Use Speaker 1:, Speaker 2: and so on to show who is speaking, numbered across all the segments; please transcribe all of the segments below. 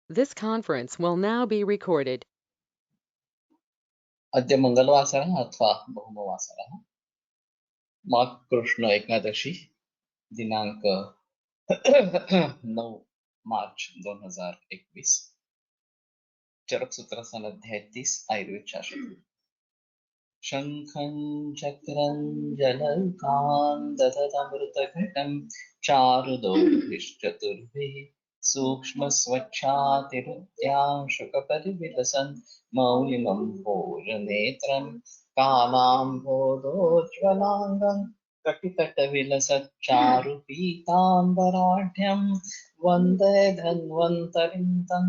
Speaker 1: This conference will now be recorded.
Speaker 2: अद्य मंगलवासरः अथवा बहुमवासरः माघ कृष्ण एकादशी दिनांक 9 मार्च 2021 चरक सूत्र अध्याय 30 आयुर्वेद शास्त्र शंखं चक्रं जलकान्दतमृतघटं चारुदौभिश्चतुर्भिः सूक्ष्मस्वच्छातिरुद्यां मौलिमं भोजनेत्रं कालाम्भोदोज्ज्वलाङ्गं कटितटविलसच्चारुपीताम्बराढ्यं वन्दे धन्वन्तरिं तं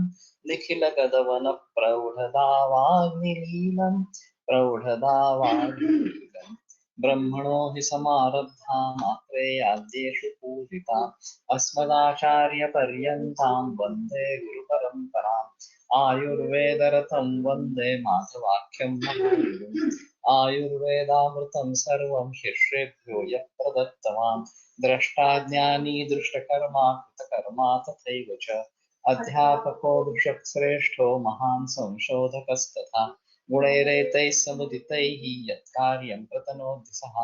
Speaker 2: निखिलगदवनप्रौढदावाग्निलीलम् प्रौढदावाग्निलीलम् ब्रह्मणो हि समारब्धा मात्रेयाद्येषु पूजिता अस्मदाचार्यपर्यन्तां वन्दे गुरुपरम्पराम् आयुर्वेदरतं वन्दे माधवाख्यं महायुगम् आयुर्वेदामृतं सर्वं शिष्येभ्यो यः प्रदत्तवान् द्रष्टा ज्ञानी दृष्टकर्मा कृतकर्मा तथैव च अध्यापको वृषक्श्रेष्ठो महान् संशोधकस्तथा गुणैरेतैः समुदितैः यत्कार्यं प्रतनोति सः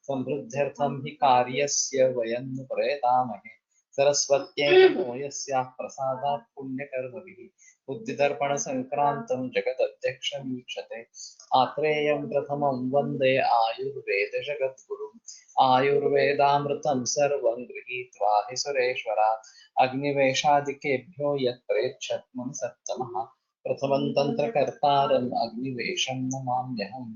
Speaker 2: समृद्ध्यर्थं हि कार्यस्य वयं नु प्रयतामहे सरस्वत्यै नमो यस्याः प्रसादात् पुण्यकर्मभिः बुद्धिदर्पणसङ्क्रान्तं जगदध्यक्षमीक्षते आत्रेयं प्रथमं वन्दे आयुर्वेदजगद्गुरुम् आयुर्वेदामृतं सर्वं गृहीत्वा हि सुरेश्वरात् अग्निवेशादिकेभ्यो यत् प्रेच्छत् मम सत्तमः प्रथमं तन्त्रकर्तारम् अग्निवेशं नमाम्यहम्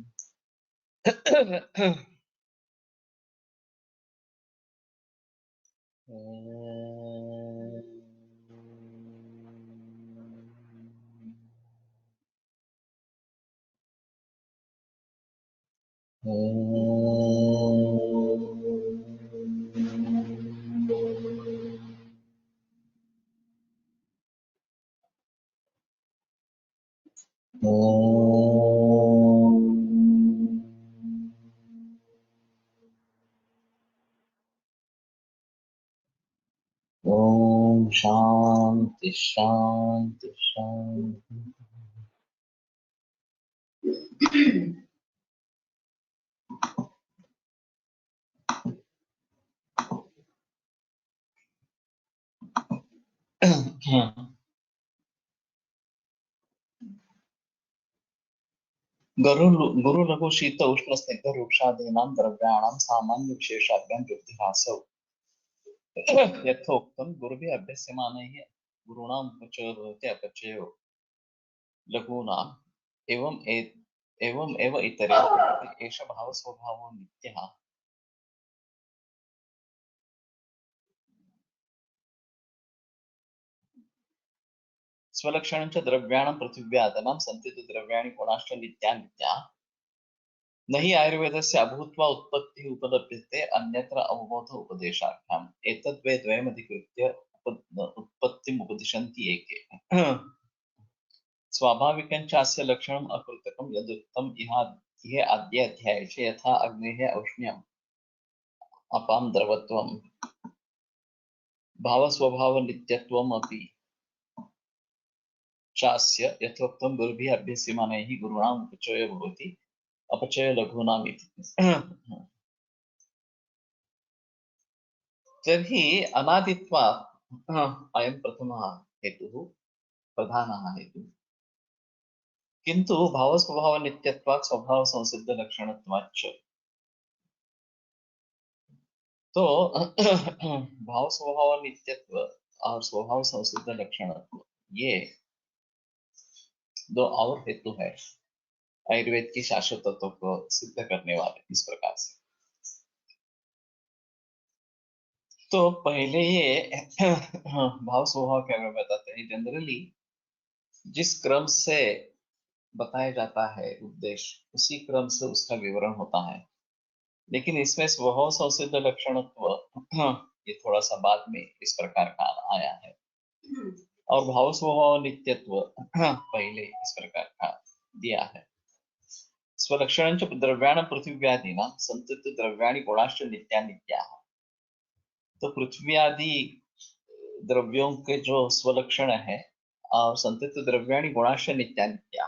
Speaker 2: ओम शांति शांति शांति। गुरु लघु शीत उष्ण स्निग्ध रूक्षादीनां द्रव्याणां सामान्य विशेषाभ्यां वृद्धिरासौ यथोक्तं गुरुभिः अभ्यस्यमानैः गुरूणां उपचयो भवति अपचयो लघूनाम् एवं एव इतरे एष भाव स्वभावो नित्यः स्वलक्षणं च द्रव्याणां पृथिव्यादनां सन्ति तु द्रव्याणि गुणाश्च नित्यानित्याः न हि आयुर्वेदस्य अभूत्वा उत्पत्तिः उपलभ्यते अन्यत्र अवबोध उपदेशाभ्याम् एतद्वे द्वयमधिकृत्य उत्पत्तिम् उपदिशन्ति एके स्वाभाविकं च अस्य लक्षणम् अकृतकं यदुक्तम् इह अद्य अध्याये च यथा अग्नेः औष्ण्यम् अपां द्रवत्वं भावस्वभावनित्यत्वम् अपि चास्य यथोक्तं गुरुभिः अभ्यस्यमानैः गुरूणाम् उपचयो भवति अपचयो लघूनाम् इति तर्हि अनादित्वात् अयं प्रथमः हेतुः प्रधानः हेतुः किन्तु भावस्वभावनित्यत्वात् स्वभावसंसिद्धलक्षणत्वाच्च तो भाव स्वभाव नित्यत्व और स्वभाव संसिद्ध लक्षणत्व ये दो और हेतु है आयुर्वेद की शाश्वत तत्व को सिद्ध करने वाले इस प्रकार से। तो पहले ये भाव स्वभाव क्या बताते हैं जनरली जिस क्रम से बताया जाता है उद्देश्य उसी क्रम से उसका विवरण होता है, लेकिन इसमें स्वभाव संसिद्ध लक्षणत्व ये थोड़ा सा बाद में इस प्रकार का आया है और भाव स्वभाव नित्यत्व पहले इस प्रकार का दिया है। स्वलक्षण द्रव्याण पृथिव्यादीना संतुत द्रव्याणि गुणाश्च नित्यानित्याः। तो पृथ्वी आदि द्रव्यों के जो स्वलक्षण है और संतित द्रव्याणि गुणाश्च नित्यानित्या,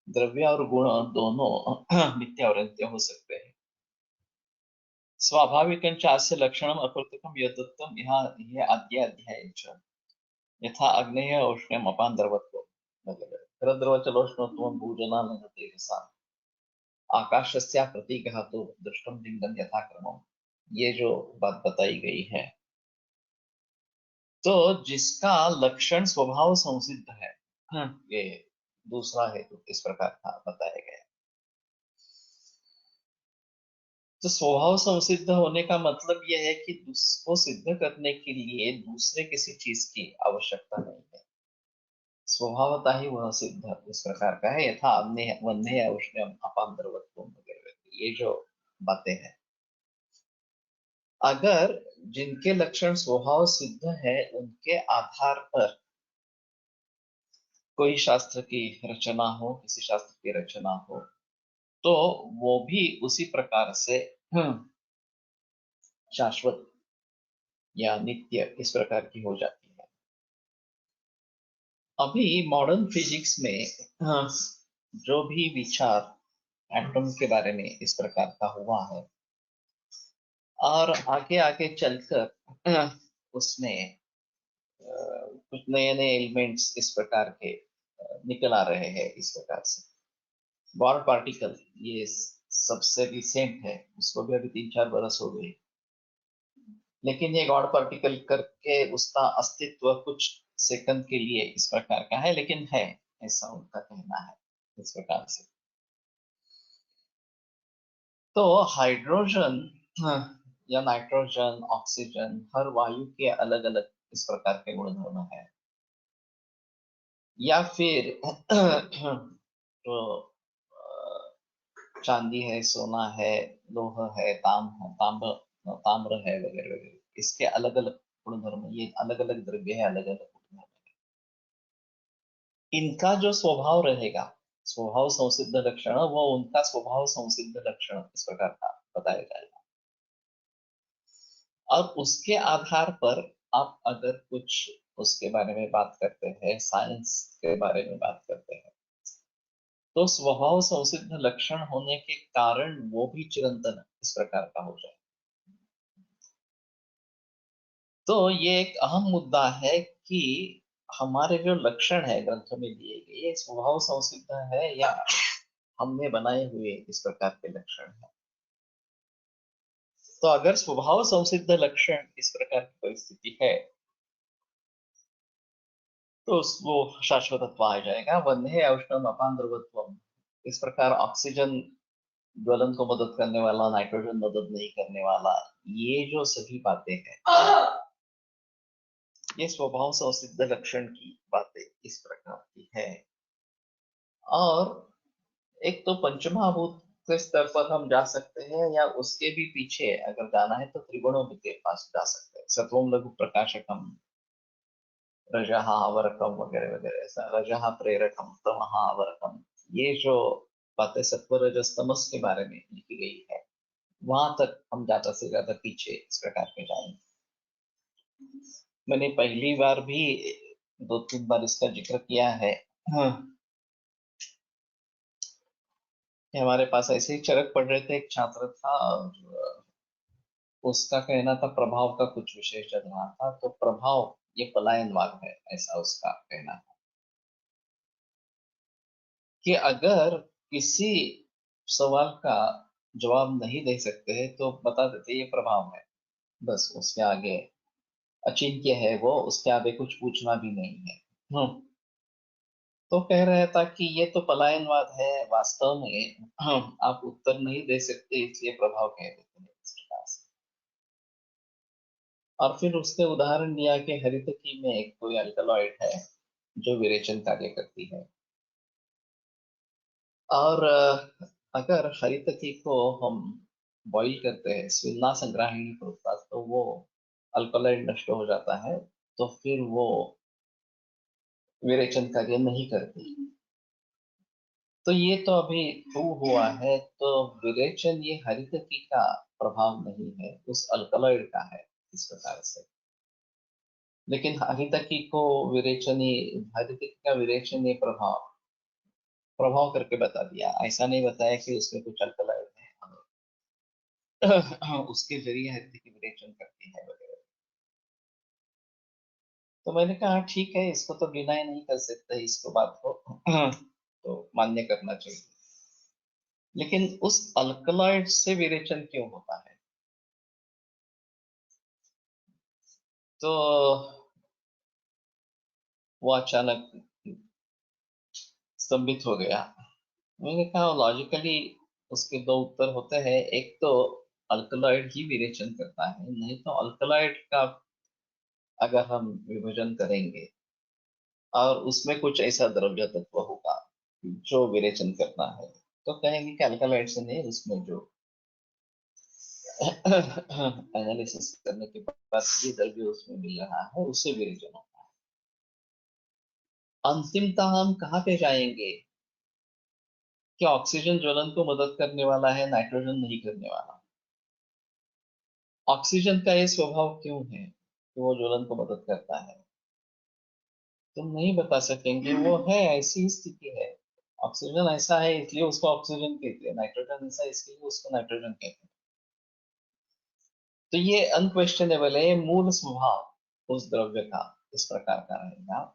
Speaker 2: द्रव्य और गुण दोनों नित्य और अनित्य हो सकते हैं। स्वाभाविकं चास्य लक्षणम् अकृत्रिमं यद्दत्तं इह अद्य अध्याये च, यथा अग्नेः औष्ण्यम् अपान द्रवत्वं द्रवचलोष्णत्वं भूजनानन तेजसा आकाशस्य प्रतिघातो दृष्टम लिंगम यथाक्रमम, ये जो बात बताई गई है, तो जिसका लक्षण स्वभाव संसिद्ध है, ये दूसरा हेतु इस प्रकार का बताया गया। तो स्वभाव संसिद्ध होने का मतलब यह है कि उसको सिद्ध करने के लिए दूसरे किसी चीज की आवश्यकता नहीं है, स्वभावतः ही वह सिद्ध इस प्रकार का है। यथा वन्य उष्णम अपाम द्रवत्वम वगैरह, ये जो बातें हैं, अगर जिनके लक्षण स्वभाव सिद्ध है उनके आधार पर कोई शास्त्र की रचना हो, किसी शास्त्र की रचना हो, तो वो भी उसी प्रकार से शाश्वत या नित्य इस प्रकार की हो जाती है। अभी मॉडर्न फिजिक्स में जो भी विचार एटम के बारे में इस प्रकार का हुआ है, और आगे आगे चलकर उसमें कुछ नए नए एलिमेंट्स इस प्रकार के निकल आ रहे हैं इस प्रकार से। गॉड पार्टिकल ये सबसे रिसेंट है, उसको भी अभी 3-4 बरस हो गए, लेकिन ये गॉड पार्टिकल करके उसका अस्तित्व कुछ सेकंड के लिए इस प्रकार का है, लेकिन है, ऐसा उनका कहना है इस प्रकार से। तो हाइड्रोजन या नाइट्रोजन, ऑक्सीजन, हर वायु के अलग अलग इस प्रकार के गुणधर्म है। या फिर तो चांदी है, सोना है, लोह है, ताम्र है वगैरह वगैरह, इसके अलग अलग गुणधर्म, ये अलग अलग द्रव्य है, अलग अलग गुणधर्म है। इनका जो स्वभाव रहेगा, स्वभाव संसिद्ध लक्षण, वो उनका स्वभाव संसिद्ध लक्षण इस प्रकार का बताया जाएगा। और उसके आधार पर आप अगर कुछ उसके बारे में बात करते हैं, साइंस के बारे में बात करते हैं, तो स्वभाव संसिद्ध लक्षण होने के कारण वो भी चिरंतन इस प्रकार का हो जाए। तो ये एक अहम मुद्दा है कि हमारे जो लक्षण है ग्रंथों में दिए गए, ये स्वभाव संसिद्ध है या हमने बनाए हुए इस प्रकार के लक्षण है। तो अगर स्वभाव संसिद्ध लक्षण इस प्रकार की परिस्थिति है, तो वो शाश्वतत्व आ जाएगा। वन्य उष्णम अपान ध्रुवत्वम, इस प्रकार ऑक्सीजन ज्वलन को मदद करने वाला, नाइट्रोजन मदद नहीं करने वाला, ये जो सभी बातें हैं, ये स्वभाव संसिद्ध लक्षण की बातें इस प्रकार की है। और एक तो पंचमहाभूत के स्तर पर हम जा सकते हैं, या उसके भी पीछे अगर जाना है तो त्रिगुणों के पास जा सकते हैं। सत्वम लघु प्रकाशकम, रजः आवरकम वगैरह वगैरह, ऐसा रजः प्रेरकम, तमः आवरकम, ये जो बातें सत्व रजस तमस के बारे में लिखी गई है, वहां तक हम ज्यादा से ज्यादा पीछे इस प्रकार के जाएंगे। मैंने पहली बार भी 2-3 बार इसका जिक्र किया है। हाँ, कि हमारे पास ऐसे ही चरक पढ़ रहे थे, एक छात्र था, और उसका कहना था प्रभाव का कुछ विशेष चल रहा था, तो प्रभाव ये पलायनवाद है, ऐसा उसका कहना था। कि अगर किसी सवाल का जवाब नहीं दे सकते हैं तो बता देते ये प्रभाव है, बस उसके आगे अचिंत्य है वो, उसके आगे कुछ पूछना भी नहीं है। तो कह रहा था कि ये तो पलायनवाद है, वास्तव में आप उत्तर नहीं दे सकते इसलिए प्रभाव कह देते हैं इस प्रकार से। और फिर उसने उदाहरण दिया कि हरितकी में एक कोई अल्कलॉइड है जो विरेचन कार्य करती है, और अगर हरितकी को हम बॉईल करते हैं स्विन्ना संग्राहिणी के उत्पाद, तो वो अल्कलॉइड नष्ट हो जाता है, तो फिर वो विरेचन कार्य नहीं करती। तो ये तो अभी प्रूव हुआ है, तो विरेचन ये हरितकी का प्रभाव नहीं है, उस अल्कलॉइड का है इस प्रकार से। लेकिन हरितकी को विरेचनी, हरितकी का विरेचनीय प्रभाव प्रभाव करके बता दिया, ऐसा नहीं बताया कि उसमें कुछ अल्कलॉइड है उसके जरिए हरितकी विरेचन करती है वगैरह। तो मैंने कहा ठीक है, इसको तो डिनाई नहीं कर सकते, इसको बात को तो मान्य करना चाहिए। लेकिन उस अल्कलॉइड से विरेचन क्यों होता है? तो वो अचानक स्तंभित हो गया। मैंने कहा लॉजिकली उसके दो उत्तर होते हैं, एक तो अल्कलॉइड ही विरेचन करता है, नहीं तो अल्कलॉइड का अगर हम विभाजन करेंगे और उसमें कुछ ऐसा द्रव्य तत्व होगा जो विरेचन करना है, तो कहेंगे कि अल्कलॉइड से नहीं, उसमें जो एनालिसिस करने के बाद ये द्रव्य उसमें मिल रहा है उससे विरेचन होगा। अंतिमतः हम कहाँ पे जाएंगे कि ऑक्सीजन ज्वलन को मदद करने वाला है, नाइट्रोजन नहीं करने वाला। ऑक्सीजन का ये स्वभाव क्यों है कि वो ज्वलन को मदद करता है? तुम नहीं बता सकेंगे, वो है, ऐसी ही स्थिति है। ऑक्सीजन ऐसा है इसलिए उसको ऑक्सीजन कहते हैं, नाइट्रोजन ऐसा है इसलिए उसको नाइट्रोजन कहते हैं। तो ये अनक्वेश्चनेबल है, ये मूल स्वभाव उस द्रव्य का इस प्रकार का रहेगा।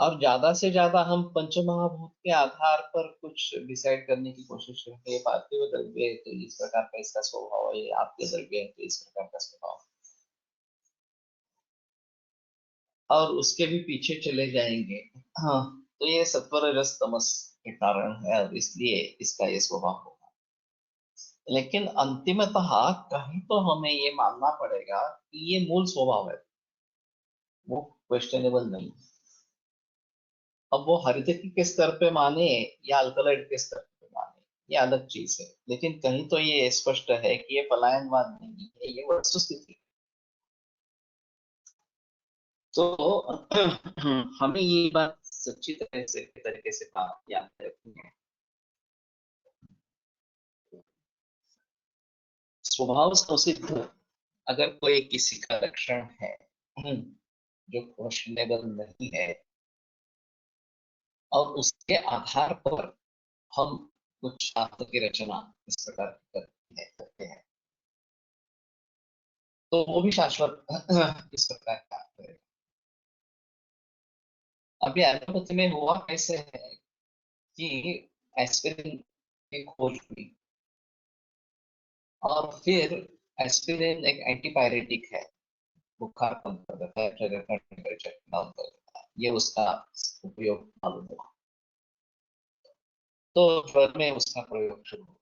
Speaker 2: और ज्यादा से ज्यादा हम पंचमहाभूत के आधार पर कुछ डिसाइड करने की कोशिश करते हैं, पार्थिव द्रव्य है तो इस प्रकार का इसका स्वभाव है, आपके द्रव्य है तो इस प्रकार का स्वभाव, और उसके भी पीछे चले जाएंगे। हाँ, तो ये सत्वर रजस तमस के कारण है और इसलिए इसका ये स्वभाव होगा। लेकिन अंतिमतः कहीं तो हमें ये मानना पड़ेगा कि ये मूल स्वभाव है, वो क्वेश्चनेबल नहीं। अब वो हरितकी के स्तर पे माने या अल्कलॉइड के स्तर पे माने, ये अलग चीज है, लेकिन कहीं तो ये स्पष्ट है कि ये पलायनवाद नहीं है, ये वस्तुस्थिति। तो हमें ये बात सच्ची तरह से तरीके से याद रखनी है। स्वभाव संसिद्ध अगर कोई किसी का लक्षण है जो क्वेश्चनेबल नहीं है, और उसके आधार पर हम कुछ शास्त्र की रचना इस प्रकार की करते हैं, तो वो भी शाश्वत इस प्रकार का है। अभी एलोपैथी में हुआ कैसे है कि एस्पिरिन की खोज हुई, और फिर एस्पिरिन एक एंटीपायरेटिक है, बुखार कम कर देता है, जगह का टेम्परेचर डाउन कर देता है, ये उसका उपयोग मालूम हुआ। तो ज्वर में उसका प्रयोग शुरू हुआ।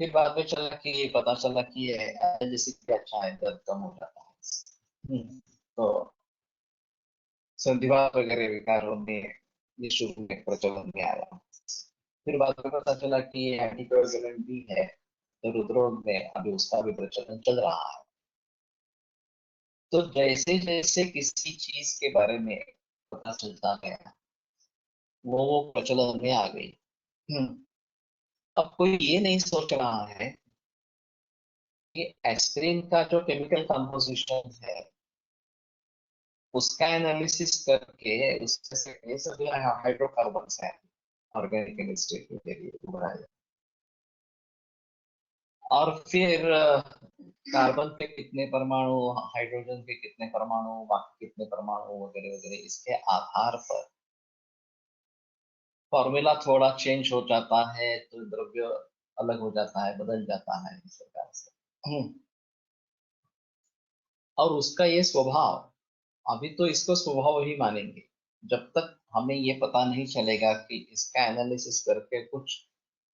Speaker 2: फिर बाद में चला कि पता चला कि ये एनाल्जेसिक अच्छा है, दर्द कम हो जाता है। तो संधिवात वगैरह विकारों में ये शुरू में प्रचलन में आया। फिर बाद में पता चला कि ये एंटीकोएगुलेंट भी है, तो हृदरोग में अभी उसका भी प्रचलन चल रहा है। तो जैसे जैसे किसी चीज के बारे में पता चलता गया, वो प्रचलन में आ गई। हम्म, अब कोई ये नहीं सोच रहा है कि एस्पिरिन का जो केमिकल कंपोजिशन है उसका एनालिसिस करके उसमें से ये सब हाइड्रोकार्बन्स हैं, ऑर्गेनिक केमिस्ट्री के लिए बनाए। और फिर कार्बन पे कितने परमाणु, हाइड्रोजन पे कितने परमाणु, बाकी कितने परमाणु वगैरह वगैरह, इसके आधार पर फॉर्मूला थोड़ा चेंज हो जाता है तो द्रव्य अलग हो जाता है, बदल जाता है इस प्रकार से। और उसका ये स्वभाव, अभी तो इसको स्वभाव ही मानेंगे जब तक हमें ये पता नहीं चलेगा कि इसका एनालिसिस करके कुछ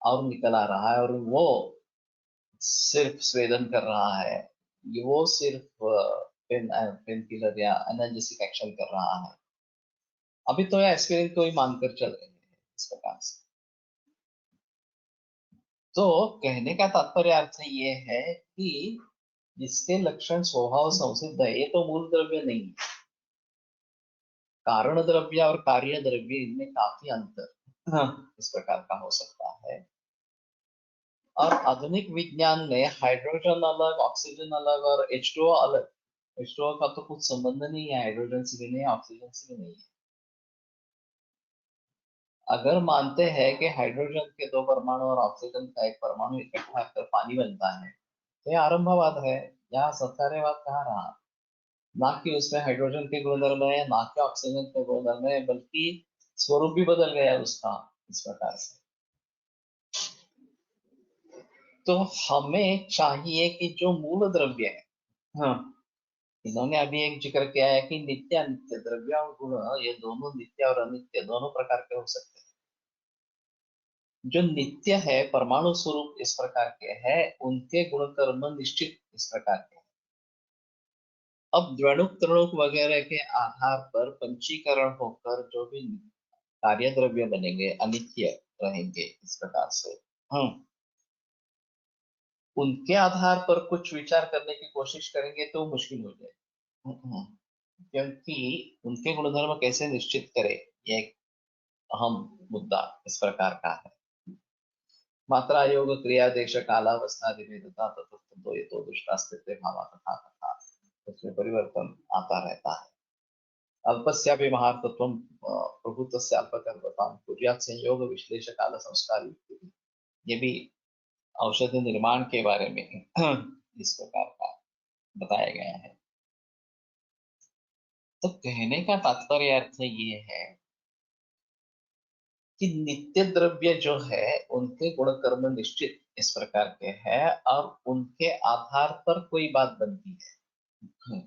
Speaker 2: और निकल आ रहा है, और वो सिर्फ स्वेदन कर रहा है, ये वो सिर्फ पेन किलर या एनाल्जेसिक एक्शन कर रहा है। अभी तो एस्पिरिन को ही मानकर चल रहे हैं इस प्रकार से। तो कहने का तात्पर्य अर्थ ये है कि जिसके लक्षण स्वभाव संसिद्ध है, ये तो मूल द्रव्य नहीं है, कारण द्रव्य और कार्य द्रव्य इनमें काफी अंतर इस प्रकार का हो सकता है। और आधुनिक विज्ञान में हाइड्रोजन अलग, ऑक्सीजन अलग और H2O अलग H2O का तो कुछ संबंध नहीं है, हाइड्रोजन से भी नहीं, ऑक्सीजन से भी नहीं है। अगर मानते हैं कि हाइड्रोजन के दो परमाणु और ऑक्सीजन का एक परमाणु इकट्ठा कर पानी बनता है, तो ये आरंभवाद है। यहाँ सत्कार्यवाद कहाँ रहा? ना कि उसमें हाइड्रोजन के गुणधर्म है, ना कि ऑक्सीजन के गुणधर्म है, बल्कि स्वरूप भी बदल गया उसका इस प्रकार से। तो हमें चाहिए कि जो मूल द्रव्य है, हाँ, इन्होंने अभी एक जिक्र किया है कि नित्य अनित्य द्रव्य और गुण, ये दोनों नित्य और अनित्य दोनों प्रकार के हो सकते हैं। जो नित्य है, परमाणु स्वरूप इस प्रकार के हैं, उनके गुण कर्म निश्चित इस प्रकार के हैं। अब द्वणुक त्रणुक वगैरह के आधार पर पंचीकरण होकर जो भी कार्य द्रव्य बनेंगे अनित्य रहेंगे इस प्रकार से। हम उनके आधार पर कुछ विचार करने की कोशिश करेंगे तो मुश्किल हो जाए। क्योंकि उनके गुणधर्म कैसे निश्चित करें, यह एक अहम मुद्दा इस प्रकार का है। मात्रा योग क्रिया देश कालावस्था विभेदता तत्व ये तो दुष्टास्तित्व भावा तथा तथा, उसमें परिवर्तन आता रहता है। अल्पस्यापि महार्थत्वं प्रभुत्वस्य अल्पकल्पतां कुर्यात् संयोग विश्लेष काल संस्कार युक्ति। ये भी औषधि निर्माण के बारे में इस प्रकार का बताया गया है। तो कहने का तात्पर्य अर्थ ये है कि नित्य द्रव्य जो है उनके गुण कर्म निश्चित इस प्रकार के हैं और उनके आधार पर कोई बात बनती है।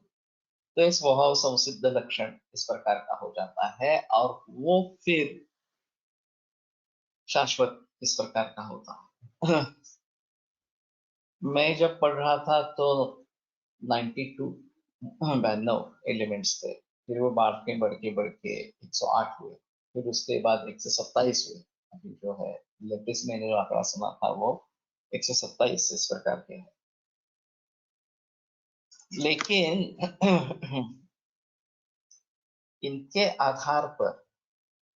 Speaker 2: तो इस स्वभाव संसिद्ध लक्षण इस प्रकार का हो जाता है और वो फिर शाश्वत इस प्रकार का होता है। मैं जब पढ़ रहा था तो 92 92 एलिमेंट्स थे, फिर वो बढ़ के 108 हुए, फिर उसके बाद 127 हुए। अभी जो है लेटेस्ट मैंने जो आंकड़ा सुना था वो 127 इस प्रकार के हैं। लेकिन इनके आधार पर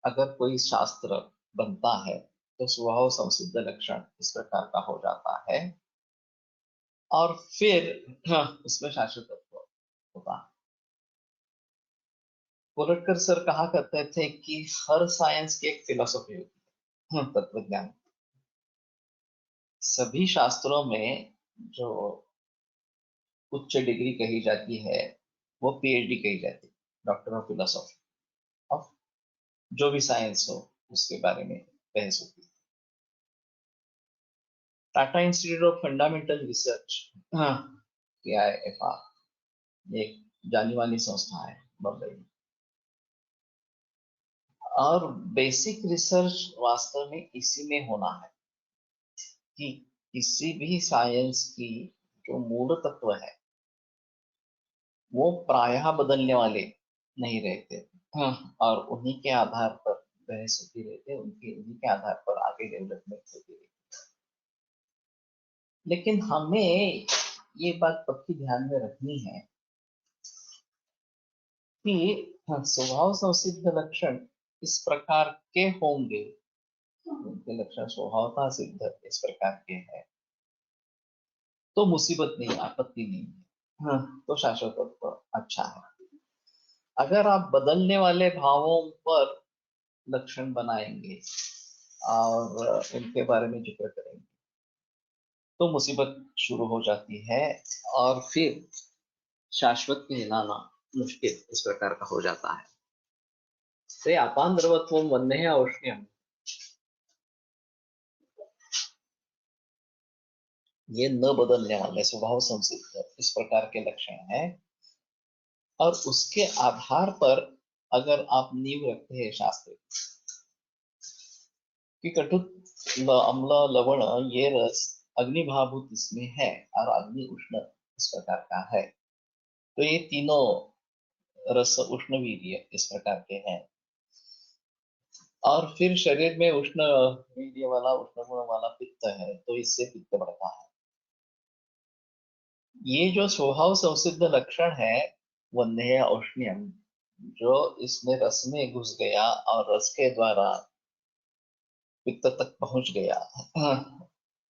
Speaker 2: अगर कोई शास्त्र बनता है तो स्वभाव संसिद्ध लक्षण इस प्रकार का हो जाता है और फिर उसमें शाश्वतत्व होता है। कोलटकर सर कहा करते थे कि हर साइंस की एक फिलोसॉफी होती है, तत्वज्ञान। सभी शास्त्रों में जो उच्च डिग्री कही जाती है वो पीएचडी कही जाती है, डॉक्टर ऑफ फिलोसॉफी ऑफ जो भी साइंस हो उसके बारे में बहस होती है। Tata institute of fundamental research, हाँ, TIFR, एक जानी मानी संस्था है बम्बई में। और बेसिक रिसर्च वास्तव में इसी में होना है कि किसी भी साइंस की जो मूल तत्व है वो प्रायः बदलने वाले नहीं रहते। हाँ, और उन्हीं के आधार पर बहस होती रहती है, उनकी उन्हीं के आधार पर आगे डेवलपमेंट होती रहती है। लेकिन हमें ये बात पक्की ध्यान में रखनी है कि हाँ, स्वभाव संसिद्ध लक्षण इस प्रकार के होंगे, उनके लक्षण स्वभावतः सिद्ध इस प्रकार के हैं, तो मुसीबत नहीं, आपत्ति नहीं है। हाँ, तो शाश्वतत्व अच्छा है। अगर आप बदलने वाले भावों पर लक्षण बनाएंगे और उनके बारे में जिक्र करेंगे तो मुसीबत शुरू हो जाती है और फिर शाश्वत कहलाना मुश्किल इस प्रकार का हो जाता है। से अपान द्रवत्वम वन्य औष्ण्यम, ये न बदलने वाले स्वभाव संसिद्ध इस प्रकार के लक्षण हैं और उसके आधार पर अगर आप नींव रखते हैं शास्त्र कि कटु अम्ल लवण ये रस अग्निभाभूत इसमें है और अग्नि उष्ण इस प्रकार का है, तो ये तीनों रस उष्ण वीर्य इस प्रकार के हैं और फिर शरीर में उष्ण वीर्य वाला उष्ण गुण वाला पित्त है तो इससे पित्त बढ़ता है। ये जो स्वभाव संसिद्ध लक्षण है वन्य औष्ण्यम, जो इसमें रस में घुस गया और रस के द्वारा पित्त तक पहुंच गया,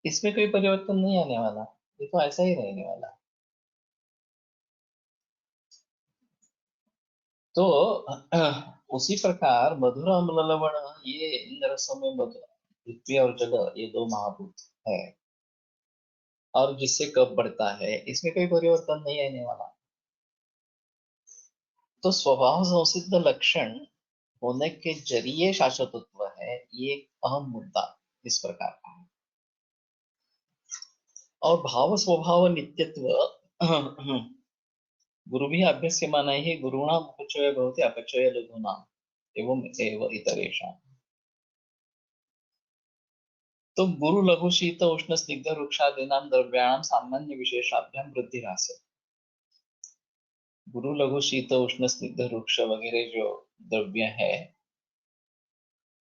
Speaker 2: इसमें कोई परिवर्तन नहीं आने वाला, ये तो ऐसा ही रहने वाला। तो उसी प्रकार मधुर अम्ल लवण, ये इन रसों में मधुर, पृथ्वी और जल ये दो महाभूत है, और जिससे कफ बढ़ता है इसमें कोई परिवर्तन नहीं आने वाला। तो स्वभाव संसिद्ध लक्षण होने के जरिए शाश्वतत्व है, ये एक अहम मुद्दा इस प्रकार का है। और भाव स्वभाव नित्यत्व गुरु भी अभ्यस्यमाना ही गुरुणाम अपचय भवति अपचय लघूनाम एवं एव इतरेषां। तो गुरु लघु शीत उष्ण स्निग्ध वृक्षादीनां द्रव्याणां सामान्य विशेषाभ्यां वृद्धि ह्रास। गुरु लघु शीत उष्ण स्निग्ध वृक्ष वगैरह जो द्रव्य है,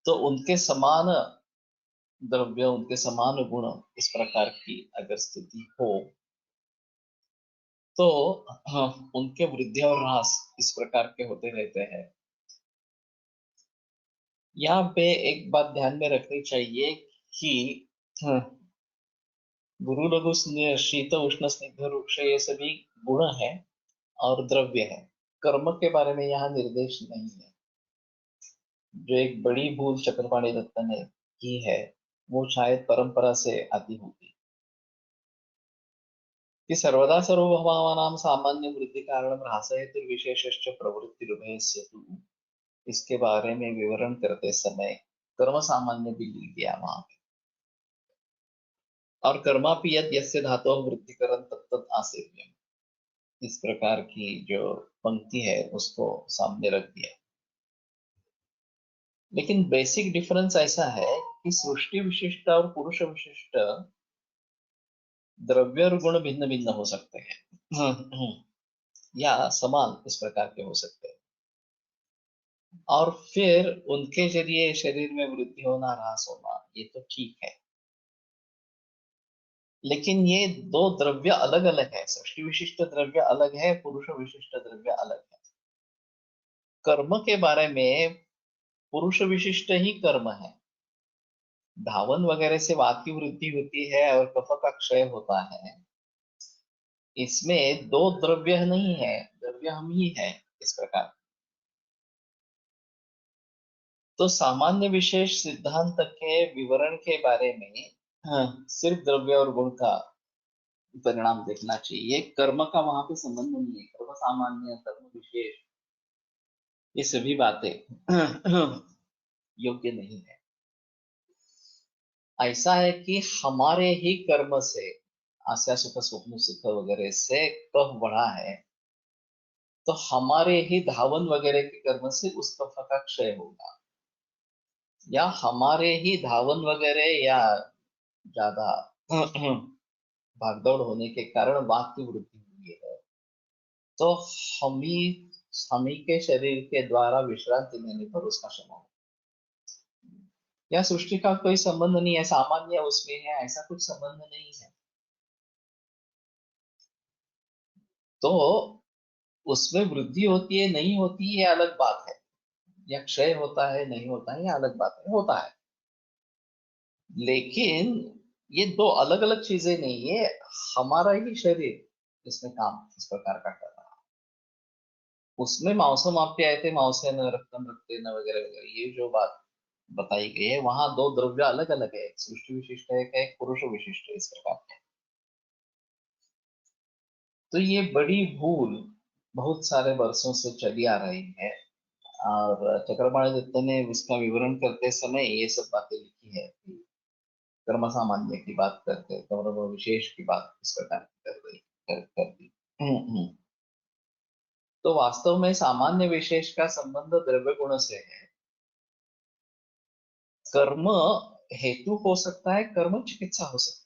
Speaker 2: तो उनके समान द्रव्य, उनके समान गुण, इस प्रकार की अगर स्थिति हो तो हाँ, उनके वृद्धि और ह्रास इस प्रकार के होते रहते हैं। यहाँ पे एक बात ध्यान में रखनी चाहिए कि हाँ, गुरु लघु शीत उष्ण स्निग्ध वृक्ष ये सभी गुण है और द्रव्य है। कर्म के बारे में यहाँ निर्देश नहीं है। जो एक बड़ी भूल चक्रपाणी दत्त ने की है, वो शायद परंपरा से आती होगी कि सर्वदा सर्वभावानां सामान्य वृद्धि कारणम ह्रास हेतु विशेषश्च प्रवृत्ति उभयस्य तु, इसके बारे में विवरण करते समय कर्म सामान्य भी लिख दिया वहां पे। और कर्मापि यद यस्य धातु वृद्धिकरण तत्तत् आसेव्यम, इस प्रकार की जो पंक्ति है उसको सामने रख दिया। लेकिन बेसिक डिफरेंस ऐसा है कि सृष्टि विशिष्ट और पुरुष विशिष्ट द्रव्य और गुण भिन्न भिन्न हो सकते हैं, या समान इस प्रकार के हो सकते हैं, और फिर उनके जरिए शरीर में वृद्धि होना ह्रास होना ये तो ठीक है। लेकिन ये दो द्रव्य अलग अलग है, सृष्टि विशिष्ट द्रव्य अलग है, पुरुष विशिष्ट द्रव्य अलग है। कर्म के बारे में पुरुष विशिष्ट ही कर्म है। धावन वगैरह से वात की वृद्धि होती है और कफ का क्षय होता है, इसमें दो द्रव्य नहीं है, द्रव्य हम ही है इस प्रकार। तो सामान्य विशेष सिद्धांत के विवरण के बारे में सिर्फ द्रव्य और गुण का परिणाम देखना चाहिए, कर्म का वहां पे संबंध नहीं है। कर्म सामान्य, कर्म विशेष, ये सभी बातें योग्य नहीं है। ऐसा है कि हमारे ही कर्म से, आस्या सुख स्वप्न सुख वगैरह से कफ बढ़ा है, तो हमारे ही धावन वगैरह के कर्म से उस कफ का क्षय होगा, या हमारे ही धावन वगैरह या ज्यादा भागदौड़ होने के कारण वात की वृद्धि हुई है, तो हम ही हम ही के शरीर के द्वारा विश्रांति लेने पर उसका शमन हो। या सृष्टि का कोई संबंध नहीं है, सामान्य उसमें है, ऐसा कुछ संबंध नहीं है। तो उसमें वृद्धि होती है नहीं होती है अलग बात है, या क्षय होता है नहीं होता है, ये अलग बात है, होता है। लेकिन ये दो अलग अलग चीजें नहीं है। हमारा ही शरीर इसमें काम इस प्रकार का कर रहा है। उसमें मांसम आप्यायते मांसेन रक्तम रक्तेन वगैरह वगैरह, ये जो बात बताई गई है, वहां दो द्रव्य अलग अलग है, एक सृष्टि विशिष्ट है, एक पुरुष विशिष्ट है, इस प्रकार है। तो ये बड़ी भूल बहुत सारे वर्षों से चली आ रही है, और चक्रपाणी दत्त ने उसका विवरण करते समय ये सब बातें लिखी है कि कर्म सामान्य की बात करते, कर्म विशेष की बात इस प्रकार की कर दी। तो वास्तव में सामान्य विशेष का संबंध द्रव्य गुण से है। कर्म हेतु हो सकता है, कर्म चिकित्सा हो सकती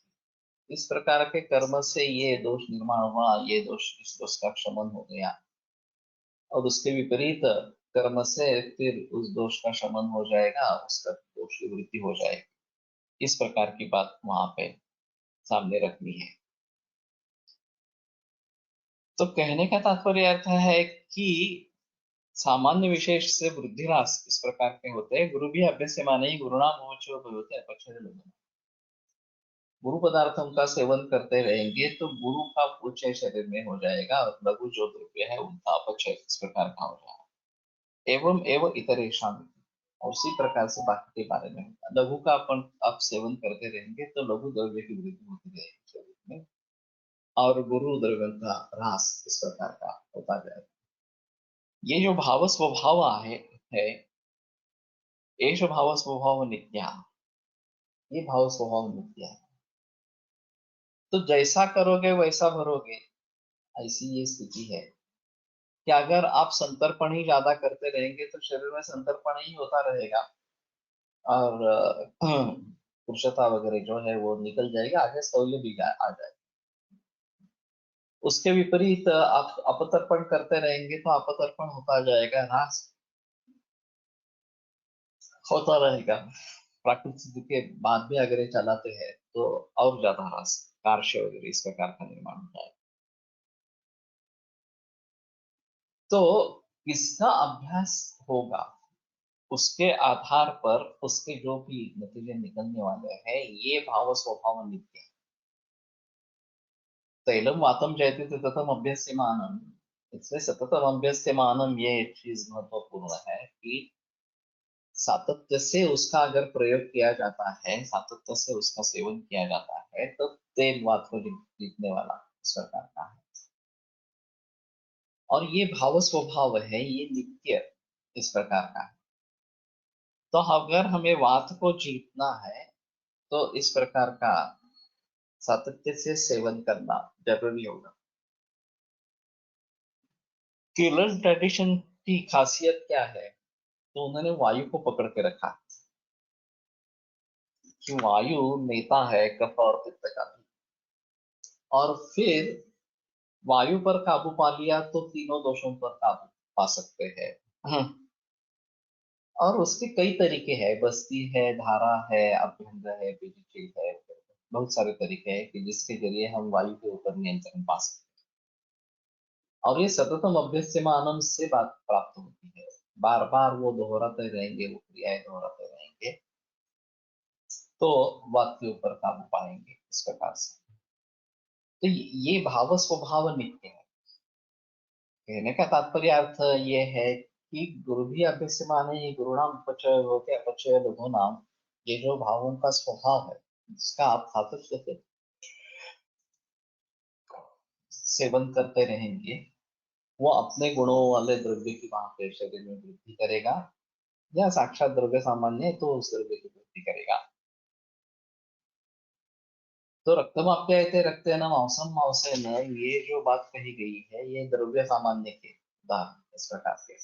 Speaker 2: है। इस प्रकार के कर्म से ये दोष निर्माण हुआ, ये दोष, इस दोष का क्षमन हो गया, और उसके विपरीत कर्म से फिर उस दोष का शमन हो जाएगा, उसका दोष की वृद्धि हो जाएगी। इस प्रकार की बात वहां पे सामने रखनी है। तो कहने का तात्पर्य अर्थ है कि सामान्य विशेष से वृद्धिरास इस प्रकार के होते हैं। गुरु भी अभ्यस्य माने गुरुणाम मोचो भगवते अपक्षय लोगों, गुरु पदार्थों का सेवन करते रहेंगे तो गुरु का उपचय शरीर में हो जाएगा, और लघु जो द्रव्य है उनका अपचय इस प्रकार का हो जाएगा। एवं एवं इतरेषां, और उसी प्रकार से बाकी के बारे में होता है। लघु का अपन आप सेवन करते रहेंगे तो लघु द्रव्य की वृद्धि होती रहेगी शरीर में, और गुरु द्रव्य का ह्रास इस प्रकार का होता जाएगा। ये जो भाव स्वभाव है, एष भाव स्वभाव नित्या, ये भाव स्वभाव नित्य है। तो जैसा करोगे वैसा भरोगे, ऐसी ये स्थिति है कि अगर आप संतर्पण ही ज्यादा करते रहेंगे तो शरीर में संतर्पण ही होता रहेगा, और पुरुषता वगैरह जो है वो निकल जाएगा, आगे स्थौल्य भी आ जाएगा। उसके विपरीत आप अपतर्पण करते रहेंगे तो अपतर्पण होता जाएगा, ह्रास होता रहेगा। प्राकृतिक के बाद भी अगर ये चलाते हैं तो और ज्यादा ह्रास, कार्य वगैरह इस प्रकार का निर्माण होता है। तो इसका अभ्यास होगा, उसके आधार पर उसके जो भी नतीजे निकलने वाले हैं, ये भाव स्वभाव नित्य है। तैलम वातम जयते सततम अभ्यस्यमानम, इसमें सततम अभ्यस्यमानम ये चीज महत्वपूर्ण है कि सातत्य से उसका अगर प्रयोग किया जाता है, सातत्य से उसका सेवन किया जाता है, तो तेल वात को जीतने वाला इस प्रकार का है। और ये भाव स्वभाव है, ये नित्य इस प्रकार का है। तो अगर हमें वात को जीतना है तो इस प्रकार का सातत्य से सेवन करना जरूरी होगा। केरल ट्रेडिशन की खासियत क्या है, तो उन्होंने वायु को पकड़ के रखा कि वायु नेता है कफ और पित्त का भी, और फिर वायु पर काबू पा लिया तो तीनों दोषों पर काबू पा सकते हैं। और उसके कई तरीके हैं, बस्ती है, धारा है, अभ्यंग है, विजिचिल है, बहुत सारे तरीके हैं कि जिसके जरिए हम वायु के ऊपर नियंत्रण पा सकते हैं। और ये सततम अभ्यस्यमानम से बात प्राप्त होती है, बार बार वो दोहराते रहेंगे, वो क्रियाएं दोहराते रहेंगे तो वात के ऊपर काबू पाएंगे इस प्रकार से। तो ये भाव स्वभाव नित्य है। कहने का तात्पर्य अर्थ ये है कि गुरु भी अभ्यस्य माने, ये गुरुणाम उपचय होते अपचय लघु नाम, ये जो भावों का स्वभाव है जिसका आप सातत्य से सेवन करते रहेंगे, वो अपने गुणों वाले द्रव्य की वहां पे शरीर में वृद्धि करेगा, या साक्षात द्रव्य सामान्य है तो उस द्रव्य की वृद्धि करेगा। तो रक्तमाप्यायते रक्तेन मांसम मांसेन, ये जो बात कही गई है ये द्रव्य सामान्य के उदाहरण इस प्रकार के।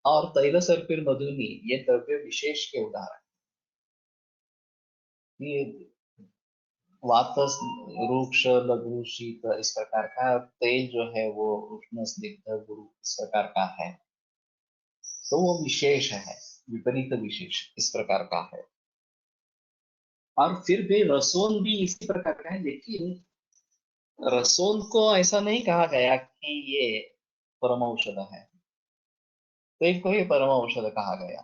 Speaker 2: और तैल सर्पिर मधुनी, ये द्रव्य विशेष के उदाहरण। ये वात रूक्ष लघु शीत इस प्रकार का, तेल जो है वो उष्ण स्निग्ध गुरु इस प्रकार का है, तो वो विशेष है, विपरीत विशेष इस प्रकार का है। और फिर भी रसोन भी इसी प्रकार का है, लेकिन रसोन को ऐसा नहीं कहा गया कि ये परम औषध है, तेल को ही परम औषध कहा गया।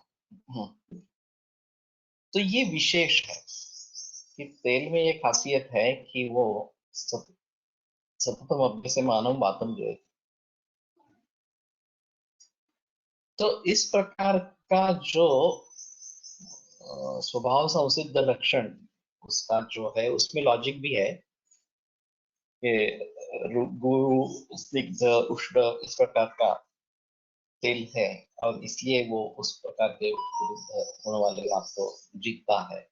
Speaker 2: तो ये विशेष है कि तेल में ये खासियत है कि वो सततम अभ्य से मानव बातम जो है। तो इस प्रकार का जो स्वभाव संसिद्ध लक्षण उसका जो है, उसमें लॉजिक भी है कि गुरु स्निग्ध उष्ण इस प्रकार का तेल है, और इसलिए वो उस प्रकार के विरुद्ध गुण वाले आपको जीतता है।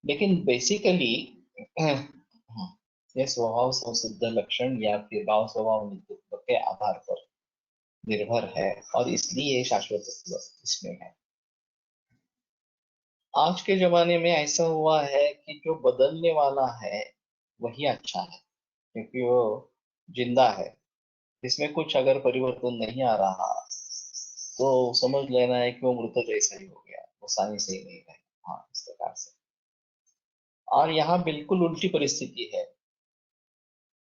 Speaker 2: लेकिन बेसिकली ये स्वभाव संसिद्ध लक्षण या फिर भाव स्वभाव नित्यत्व के आधार पर निर्भर है, और इसलिए शाश्वत इसमें है। आज के जमाने में ऐसा हुआ है कि जो बदलने वाला है वही अच्छा है, क्योंकि वो जिंदा है। इसमें कुछ अगर परिवर्तन नहीं आ रहा तो समझ लेना है कि वो मृत जैसा ही हो गया, वो साइंस ही नहीं है। हाँ, इस प्रकार से। और यहाँ बिल्कुल उल्टी परिस्थिति है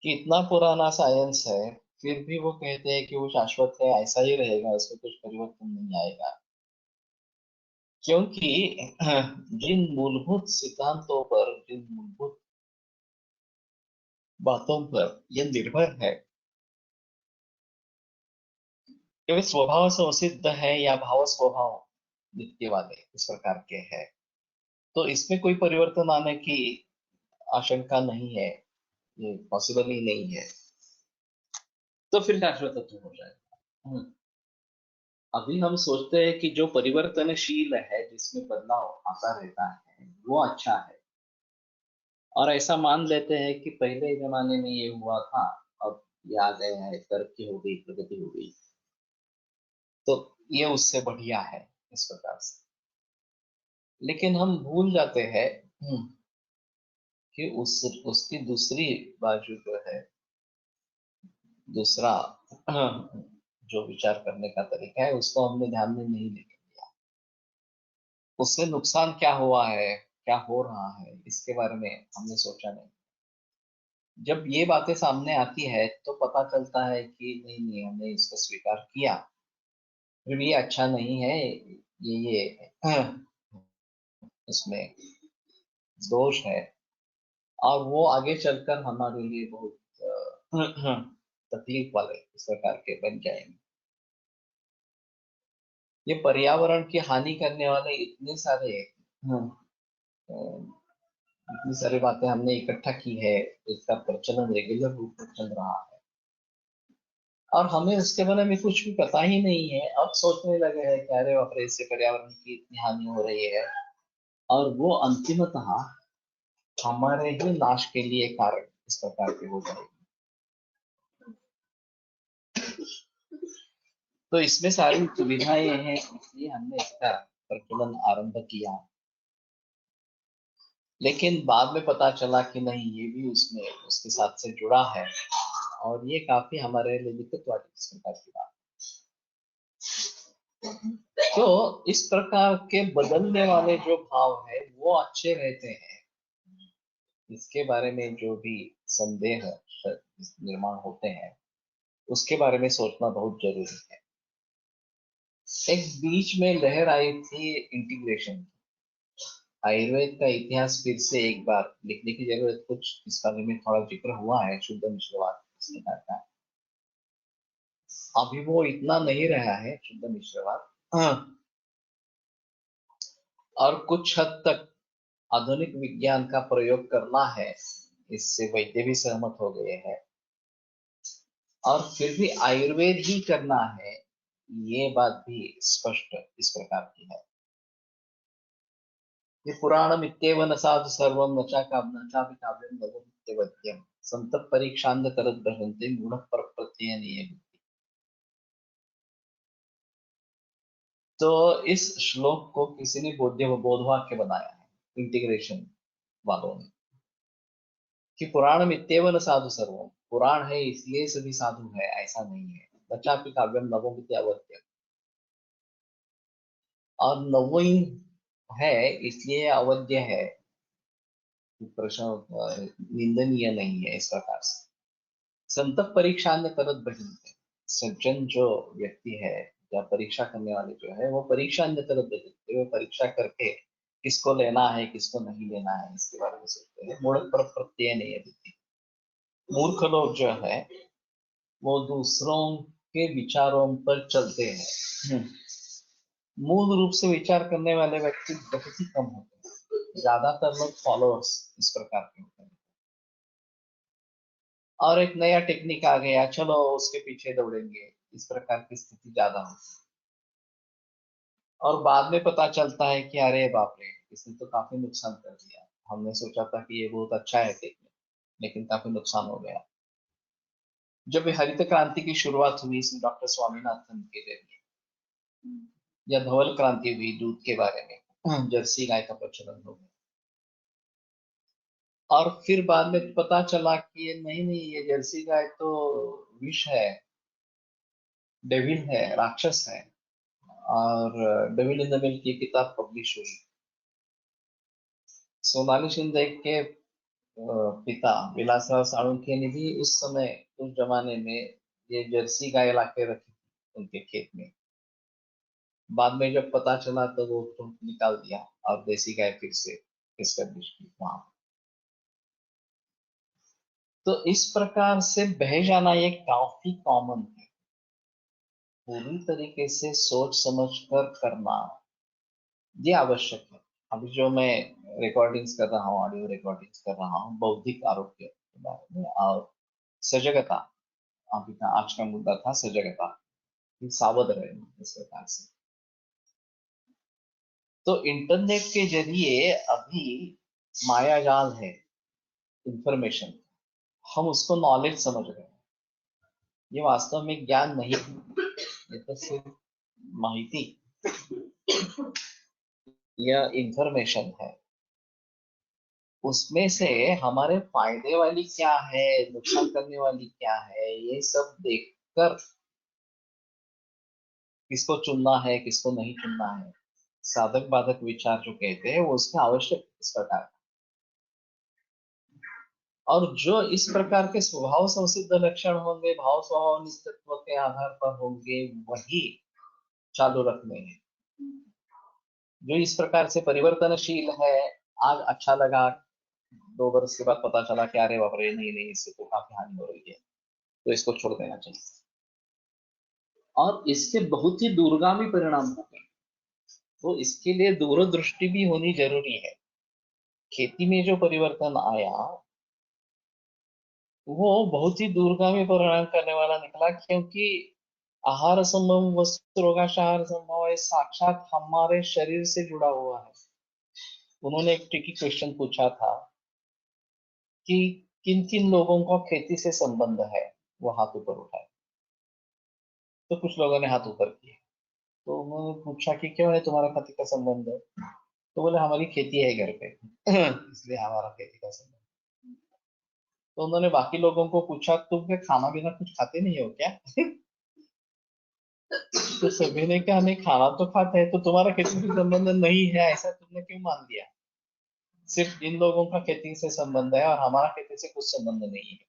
Speaker 2: कि इतना पुराना साइंस है, फिर भी वो कहते हैं कि वो शाश्वत है, ऐसा ही रहेगा, उसमें कुछ परिवर्तन नहीं आएगा। क्योंकि जिन मूलभूत सिद्धांतों पर, जिन मूलभूत बातों पर यह निर्भर है, वे स्वभाव संसिद्ध है या भाव स्वभाव नित्य वाले इस प्रकार के है, तो इसमें कोई परिवर्तन आने की आशंका नहीं है, ये पॉसिबल ही नहीं है, तो फिर शाश्वत तत्व हो जाएगा। अभी हम सोचते हैं कि जो परिवर्तनशील है, जिसमें बदलाव आता रहता है, वो अच्छा है, और ऐसा मान लेते हैं कि पहले जमाने में ये हुआ था, अब ये आ गया है, तरक्की हो गई, प्रगति हो गई, तो ये उससे बढ़िया है इस प्रकार से। लेकिन हम भूल जाते हैं कि उसकी दूसरी बाजू जो है, दूसरा जो विचार करने का तरीका है, उसको हमने ध्यान में नहीं लेके दिया। उससे नुकसान क्या हुआ है, क्या हो रहा है, इसके बारे में हमने सोचा नहीं। जब ये बातें सामने आती है तो पता चलता है कि नहीं नहीं, हमने इसको स्वीकार किया, फिर भी ये अच्छा नहीं है, ये इसमें दोष है, और वो आगे चलकर हमारे लिए बहुत तकलीफ वाले इस प्रकार के बन जाएंगे। ये पर्यावरण की हानि करने वाले इतने सारे इतनी सारी बातें हमने इकट्ठा की है, इसका प्रचलन रेगुलर रूप में चल रहा है, और हमें उसके बारे में कुछ भी पता ही नहीं है। अब सोचने लगे हैं कि अरे बाप रे, इससे पर्यावरण की इतनी हानि हो रही है, और वो अंतिमतः हमारे ही नाश के लिए कारण इस प्रकार के हो जाएगी। तो इसमें सारी सुविधाएं हैं, इसलिए हमने इसका प्रचलन आरंभ किया, लेकिन बाद में पता चला कि नहीं, ये भी उसमें उसके साथ से जुड़ा है, और ये काफी हमारे लिए दिक्कत वाली इस प्रकार की बात। तो इस प्रकार के बदलने वाले जो भाव है वो अच्छे रहते हैं, इसके बारे में जो भी संदेह निर्माण होते हैं, उसके बारे में सोचना बहुत जरूरी है। एक बीच में लहर आई थी इंटीग्रेशन की। आयुर्वेद का इतिहास फिर से एक बार लिखने की जरूरत, कुछ इस बारे में थोड़ा जिक्र हुआ है शुद्ध मिश्रवाद इस प्रकार का। अभी वो इतना नहीं रहा है शुद्ध मिश्रवाद, और कुछ हद तक आधुनिक विज्ञान का प्रयोग करना है, इससे वैद्य भी सहमत हो गए हैं, और फिर भी आयुर्वेद ही करना है, ये बात भी स्पष्ट इस प्रकार की है। ये पुराणम इत्येव न साधु सर्वम न चापि काव्यम नवमित्यवद्यम संतत परीक्षांत तरत भजन्ते मूढ़ पर प्रत्यय नियम। तो इस श्लोक को किसी ने बोधवाक्य बनाया है, इंटीग्रेशन वालों ने, कि पुराण इत्येव न साधु सर्वम, पुराण है इसलिए सभी साधु है, ऐसा नहीं है। नचापि काव्यम नवमित्यवद्यम, और नवीन है इसलिए अवध्य है, प्रश्न निंदनीय नहीं है इस प्रकार से। संत परीक्षा में तरत भजनते, सज्जन जो व्यक्ति है या परीक्षा करने वाले जो है, वो परीक्षा अन्य तरत भजनते, वो परीक्षा करके किसको लेना है किसको नहीं लेना है इसके बारे में सोचते हैं। मूढ़ पर प्रत्यय नहीं है बुद्धि। मूर्ख लोग जो है वो दूसरों के विचारों पर चलते हैं। मूल रूप से विचार करने वाले व्यक्ति बहुत ही कम होते हैं, ज्यादातर लोग फॉलोअर्स इस प्रकार के होते हैं, और एक नया टेक्निक आ गया, चलो उसके पीछे दौड़ेंगे, इस प्रकार की स्थिति ज्यादा होती है। और बाद में पता चलता है कि अरे बाप रे, इसने तो काफी नुकसान कर दिया, हमने सोचा था कि ये बहुत अच्छा है टेक्निक, लेकिन काफी नुकसान हो गया। जब ये हरित क्रांति की शुरुआत हुई इसमें डॉक्टर स्वामीनाथन के जरिए, या धवल क्रांति हुई दूध के बारे में, जर्सी गाय का प्रचलन हो गया, और फिर बाद में पता चला कि ये नहीं नहीं, ये जर्सी गाय तो विष है, डेविल है, राक्षस है। और डेविल इन द मिल्क की किताब पब्लिश हुई। सोनाली शिंदे के पिता विलासराव साळुंखे ने भी उस समय, उस जमाने में ये जर्सी गाय लाके रखी थी उनके खेत में। बाद में जब पता चला तो वो तो निकाल दिया, और देसी गाय फिर से एस्टेब्लिश की वहां। तो इस प्रकार से बह जाना ये काफी कॉमन है। पूरी तरीके से सोच समझ कर करना ये आवश्यक है। अभी जो मैं रिकॉर्डिंग्स कर रहा हूँ, ऑडियो रिकॉर्डिंग्स कर रहा हूँ बौद्धिक आरोग्य के बारे में और सजगता, अभी का आज का मुद्दा था सजगता, कि सावध रहे इस प्रकार से। तो इंटरनेट के जरिए अभी माया जाल है, इंफॉर्मेशन, हम उसको नॉलेज समझ रहे हैं। ये वास्तव में ज्ञान नहीं है, ये तो सिर्फ माहिती या इंफॉर्मेशन है। उसमें से हमारे फायदे वाली क्या है, नुकसान करने वाली क्या है, ये सब देखकर किसको चुनना है किसको नहीं चुनना है, साधक बाधक विचार जो कहते हैं वो उसमें आवश्यक इस प्रकार। और जो इस प्रकार के स्वभाव संसिद्ध लक्षण होंगे, भाव स्वभाव नित्यत्व के आधार पर होंगे, वही चालू रखने हैं। जो इस प्रकार से परिवर्तनशील है, आज अच्छा लगा, 2 वर्ष के बाद पता चला कि अरे बाप रे, नहीं नहीं, इससे तो काफी हानि हो रही है, तो इसको छोड़ देना चाहिए। और इसके बहुत ही दूरगामी परिणाम होंगे, तो इसके लिए दूरदृष्टि भी होनी जरूरी है। खेती में जो परिवर्तन आया वो बहुत ही दूरगामी परिणाम करने वाला निकला, क्योंकि आहार संभव वस्तु रोगाश आहार संभव है, साक्षात हमारे शरीर से जुड़ा हुआ है। उन्होंने एक ट्रिकी क्वेश्चन पूछा था कि किन किन लोगों का खेती से संबंध है, वो हाथ ऊपर उठाए। तो कुछ लोगों ने हाथ ऊपर किए, तो उन्होंने पूछा कि क्यों है तुम्हारा खेती का संबंध है, तो बोले हमारी खेती है घर पे इसलिए हमारा खेती का संबंध। तो उन्होंने बाकी लोगों को पूछा तुम क्या खाना बिना कुछ खाते नहीं हो क्या तो सभी ने कहा नहीं, खाना तो खाते हैं, तो तुम्हारा खेती से संबंध नहीं है ऐसा तुमने क्यों मान लिया? सिर्फ इन लोगों का खेती से संबंध है और हमारा खेती से कुछ संबंध नहीं है,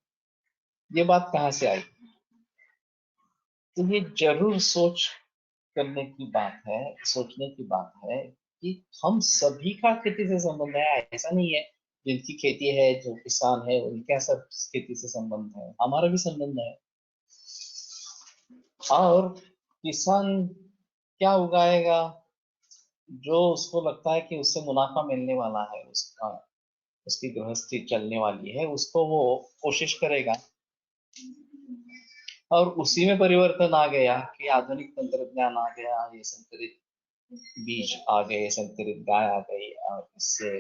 Speaker 2: ये बात कहाँ से आई? तो ये जरूर सोच करने की बात है, सोचने की बात है कि हम सभी का खेती से संबंध है। ऐसा नहीं है जिनकी खेती है, जो किसान है, उनका सब खेती से संबंध है, हमारा भी संबंध है। और किसान क्या उगाएगा, जो उसको लगता है कि उससे मुनाफा मिलने वाला है, उसका उसकी गृहस्थी चलने वाली है, उसको वो कोशिश करेगा। और उसी में परिवर्तन आ गया कि आधुनिक तंत्रज्ञान आ गया, ये संकरित बीज आ गए, संकरित गाय आ गई, और इससे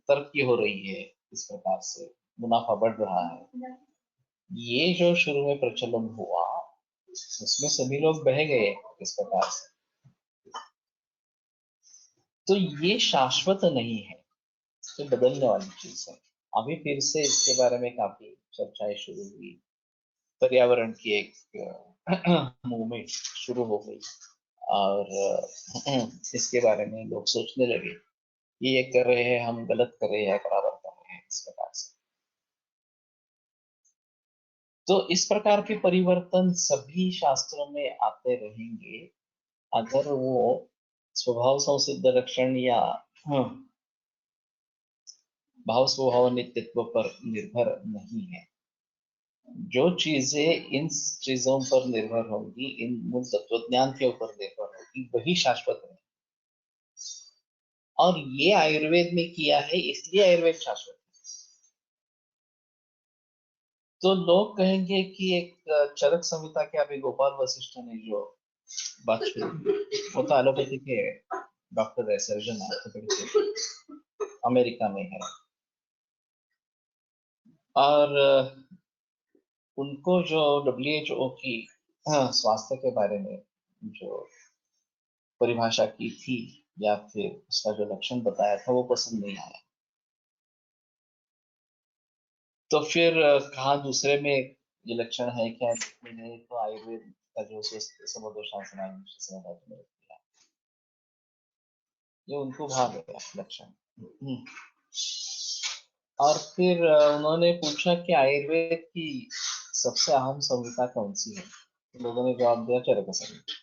Speaker 2: तरक्की हो रही है, इस प्रकार से मुनाफा बढ़ रहा है। ये जो शुरू में प्रचलन हुआ उसमें सभी लोग बह गए इस प्रकार से। तो ये शाश्वत नहीं है, ये बदलने वाली चीज है। अभी फिर से इसके बारे में काफी चर्चाएं शुरू हुई, पर्यावरण की एक मूवमेंट शुरू हो गई, और इसके बारे में लोग सोचने लगे कि ये कर रहे हैं हम गलत कर रहे हैं, बराबर कर रहे हैं, इस प्रकार से। तो इस प्रकार के परिवर्तन सभी शास्त्रों में आते रहेंगे, अगर वो स्वभाव संसिद्ध लक्षण या भाव स्वभाव नित्यत्व पर निर्भर नहीं है। जो चीजें इन चीजों पर निर्भर होंगी, इन मूल तत्व ज्ञान के ऊपर निर्भर होगी, वही शाश्वत है। और ये आयुर्वेद में किया है, इसलिए आयुर्वेद शाश्वत है। तो लोग कहेंगे कि एक चरक संहिता के अभी गोपाल वशिष्ठ ने जो बात छोड़ी, वो तो एलोपैथी के डॉक्टर है, सर्जन है, ऑर्थोपेडिक, अमेरिका में है। और उनको जो WHO की स्वास्थ्य के बारे में जो परिभाषा की थी, या फिर उसका जो लक्षण बताया था, वो पसंद नहीं आया। तो फिर कहा दूसरे में ये लक्षण है क्या, नहीं तो आयुर्वेद का जो समोदोषासन में किया, ये उनको भाग गया लक्षण। और फिर उन्होंने पूछा कि आयुर्वेद की सबसे अहम संहिता कौन सी है, तो लोगों ने जवाब दिया चरक संहिता।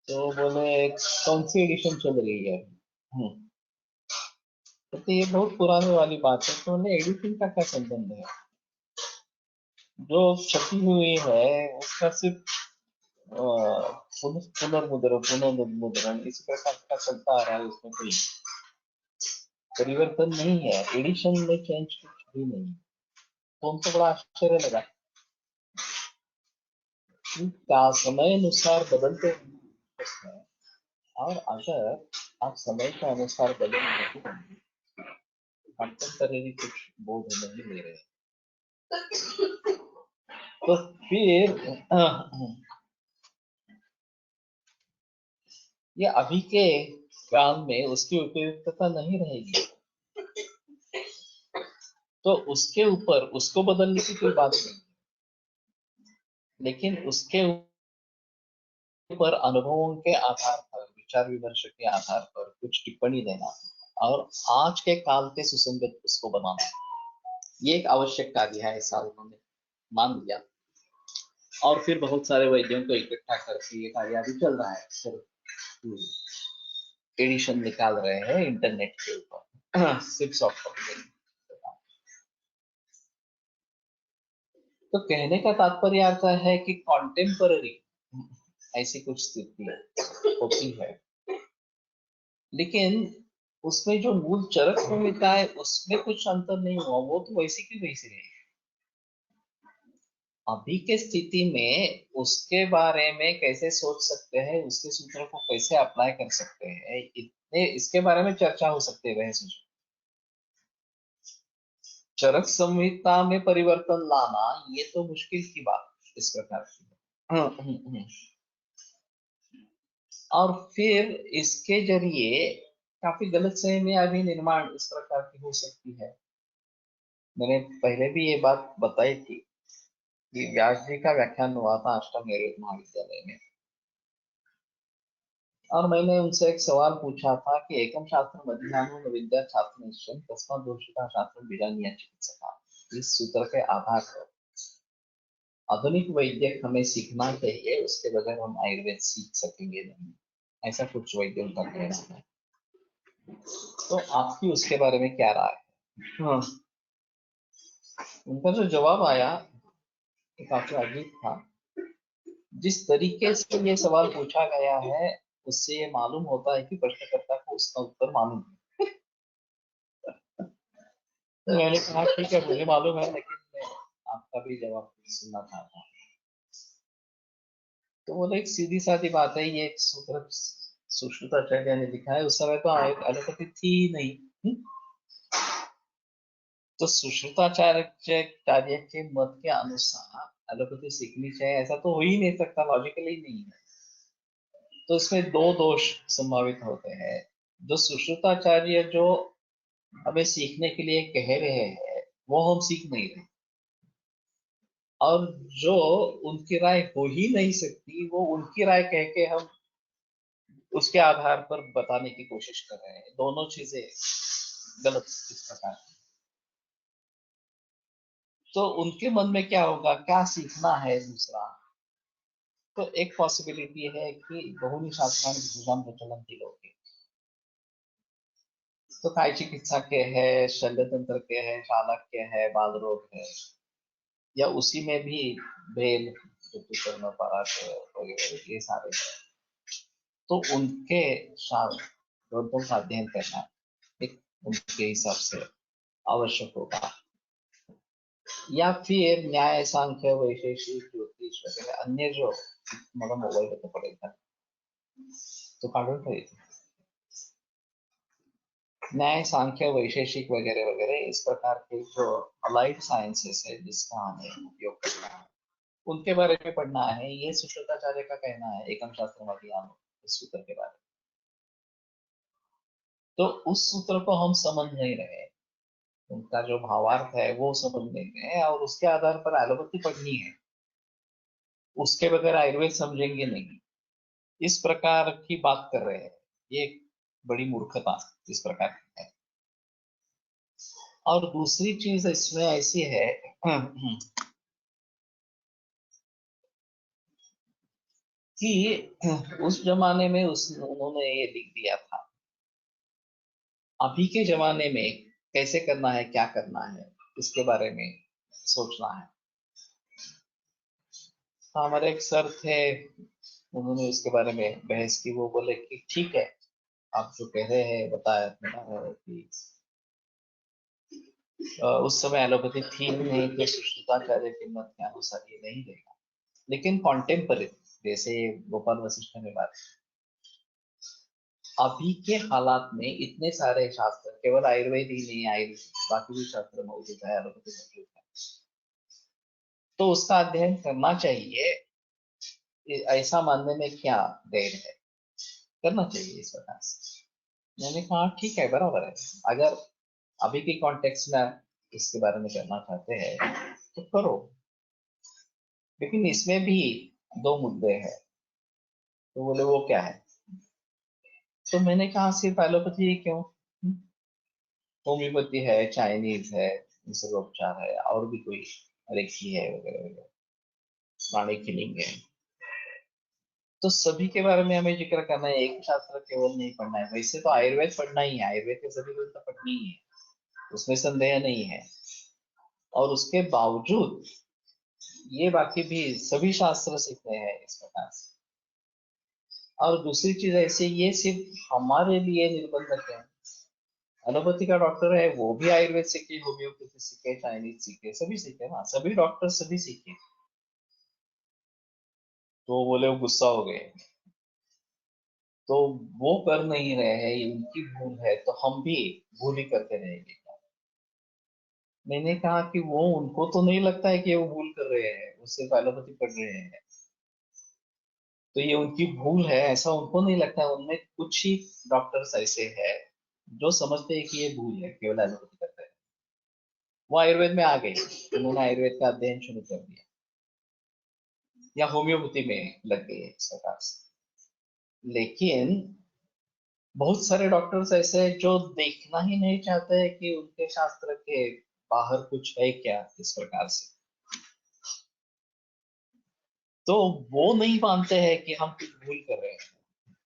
Speaker 2: तो बोले कौन सी एडिशन चल रही है? तो ये बहुत पुराने वाली बात है। तो उन्हें एडिशन का क्या संबंध है? जो छपी हुई है उसका सिर्फ पुनर्मुद्रण इस प्रकार का चलता आ रहा है, उसमें कोई परिवर्तन नहीं है, एडिशन में चेंज कुछ भी नहीं है। तो हमको बड़ा आश्चर्य लगा कि का समय अनुसार बदलते हैं, और अगर आप समय के अनुसार बदल नहीं होंगे, कंटेम्पररी कुछ बोध नहीं ले रहे, तो फिर ये अभी के काल में उसकी उपयुक्तता नहीं रहेगी। तो उसके ऊपर उसको बदलने की कोई बात नहीं, लेकिन उसके ऊपर अनुभवों के आधार पर, विचार विमर्श के आधार पर कुछ टिप्पणी देना और आज के काल के सुसंगत उसको बनाना, ये एक आवश्यक कार्य है, ऐसा उन्होंने मान लिया। और फिर बहुत सारे वैद्यों को इकट्ठा करके ये कार्य अभी चल रहा है, फिर एडिशन निकाल रहे हैं इंटरनेट के ऊपर, सिर्फ सॉफ्ट कॉपी। तो कहने का तात्पर्य आता है कि कॉन्टेम्पररी ऐसी कुछ स्थिति होती है, लेकिन उसमें जो मूल चरक भूमिका है उसमें कुछ अंतर नहीं हुआ, वो तो वैसी की वैसी रही। अभी के स्थिति में उसके बारे में कैसे सोच सकते हैं, उसके सूत्रों को कैसे अप्लाई कर सकते हैं, इतने इसके बारे में चर्चा हो सकती है बहस। चरक संहिता में परिवर्तन लाना ये तो मुश्किल की बात इस प्रकार की है। और फिर इसके जरिए काफी गलतफहमियां भी निर्माण इस प्रकार की हो सकती है। मैंने पहले भी ये बात बताई थी कि व्यास जी का व्याख्यान हुआ था अष्टम नैर्ऋत महाविद्यालय में, और मैंने उनसे एक सवाल पूछा था कि एकम शास्त्र मध्यान्ह विद्या छात्र निश्चय तस्मात् दोषिता शास्त्र बीजानीय चिकित्सका, इस सूत्र के आधार पर आधुनिक वैद्य हमें सीखना चाहिए, उसके बगैर हम आयुर्वेद सीख सकेंगे नहीं, ऐसा कुछ वैद्यों का कहना है। तो आपकी उसके बारे में क्या राय है? हाँ, उनका जो जवाब आया वो काफी अजीब था। जिस तरीके से ये सवाल पूछा गया है उससे ये मालूम होता है कि प्रश्नकर्ता को उसका उत्तर मालूम है। तो मैंने कहा ठीक है, मुझे मालूम है, लेकिन मैं आपका भी जवाब सुनना चाहता हूँ। तो बोले एक सीधी सादी बात है, ये एक सूत्र सुश्रुताचार्य ने लिखा है, उस समय तो एलोपैथी थी ही नहीं। तो सुश्रुताचार्य के मत के अनुसार एलोपैथी सीखनी चाहिए, ऐसा तो हो ही नहीं सकता, लॉजिकली नहीं है। तो इसमें दो दोष संभावित होते हैं। जो सुश्रुताचार्य जो हमें सीखने के लिए कह रहे हैं वो हम सीख नहीं रहे, और जो उनकी राय हो ही नहीं सकती वो उनकी राय कह के हम उसके आधार पर बताने की कोशिश कर रहे हैं, दोनों चीजें गलत इस प्रकार। तो उनके मन में क्या होगा, क्या सीखना है दूसरा। तो एक पॉसिबिलिटी है कि बहुनी शास्त्रांग विभुजाम प्रचलन की लोग, तो काय चिकित्सा के है, शल्य तंत्र के है, शालक के है, बाल रोग है, या उसी में भी भेल ऋतुकर्ण पराग वगैरह ये सारे हैं। तो उनके ग्रंथों का अध्ययन करना एक उनके हिसाब से आवश्यक होगा, या फिर न्याय सांख्य वैशेषिक ज्योतिष वगैरह अन्य जो मला मोबाईल होता पडेल तो काढून ठेवायचा, न्याय सांख्य वैशेषिक वगैरह वगैरह इस प्रकार के जो अलाइड साइंसेस है जिसका हमें उपयोग करना है, उनके बारे में पढ़ना है। ये सुश्रुताचार्य का कहना है एकम शास्त्र मध्यान्ह इस सूत्र के बारे में। तो उस सूत्र को हम समझ नहीं रहे, उनका जो भावार्थ है वो समझ नहीं रहे, और उसके आधार पर एलोपैथी पढ़नी है, उसके बगैर आयुर्वेद समझेंगे नहीं, इस प्रकार की बात कर रहे हैं। ये एक बड़ी मूर्खता इस प्रकार की है। और दूसरी चीज इसमें ऐसी है कि उस जमाने में उन्होंने ये लिख दिया था, अभी के जमाने में कैसे करना है, क्या करना है, इसके बारे में सोचना है। तो हमारे एक सर थे उन्होंने उसके बारे में बहस की। वो बोले कि ठीक है, आप जो कह रहे हैं बता रहे हैं कि उस समय एलोपैथी थी ही नहीं, तो सुश्रुताचार्य के मत के अनुसार ये नहीं देगा। लेकिन कॉन्टेम्पररी, जैसे गोपाल वशिष्ठ ने बात, अभी के हालात में इतने सारे शास्त्र, केवल आयुर्वेद ही नहीं, आयुर्वेद बाकी भी शास्त्र मौजूद है, एलोपैथी मौजूद है, तो उसका अध्ययन करना चाहिए। ऐसा मानने में क्या देर है, करना चाहिए इस प्रकार से। मैंने कहा ठीक है, बराबर है, अगर अभी के कॉन्टेक्स्ट में इसके बारे में करना चाहते हैं तो करो। लेकिन इसमें भी दो मुद्दे हैं। तो बोले वो क्या है? तो मैंने कहा सिर्फ एलोपैथी ही क्यों, होम्योपैथी है, चाइनीज है, निसर्गोपचार है, और भी कोई रेखी है वगैरह वगैरह, प्राणिक हीलिंग है। तो सभी के बारे में हमें जिक्र करना है, एक शास्त्र केवल नहीं पढ़ना है। वैसे तो आयुर्वेद पढ़ना ही है, आयुर्वेद के सभी ग्रंथ तो पढ़नी ही है, उसमें संदेह नहीं है। और उसके बावजूद ये बाकी भी सभी शास्त्र सीखते हैं इस प्रकार से। और दूसरी चीज ऐसे, ये सिर्फ हमारे लिए निर्बंधक है। एलोपैथी का डॉक्टर है, वो भी आयुर्वेद सीखे, होम्योपैथी सीखे, चाइनीज सीखे, सभी सीखे ना, सभी डॉक्टर सभी सीखे। तो बोले वो गुस्सा हो गए, तो वो कर नहीं रहे हैं, ये उनकी भूल है, तो हम भी भूल ही करते रहेंगे। मैंने कहा कि वो, उनको तो नहीं लगता है कि वो भूल कर रहे हैं, वो सिर्फ एलोपैथी पढ़ रहे हैं, तो ये उनकी भूल है ऐसा उनको नहीं लगता है। उनमें कुछ ही डॉक्टर्स ऐसे हैं जो समझते हैं कि ये भूल है, केवल एलोपैथी करते हैं। वो आयुर्वेद में आ गए, उन्होंने आयुर्वेद का अध्ययन शुरू कर दिया, या होम्योपैथी में लग गए इस प्रकार से। लेकिन बहुत सारे डॉक्टर्स ऐसे हैं जो देखना ही नहीं चाहते हैं कि उनके शास्त्र के बाहर कुछ है क्या इस प्रकार से। तो वो नहीं मानते हैं कि हम कुछ भूल कर रहे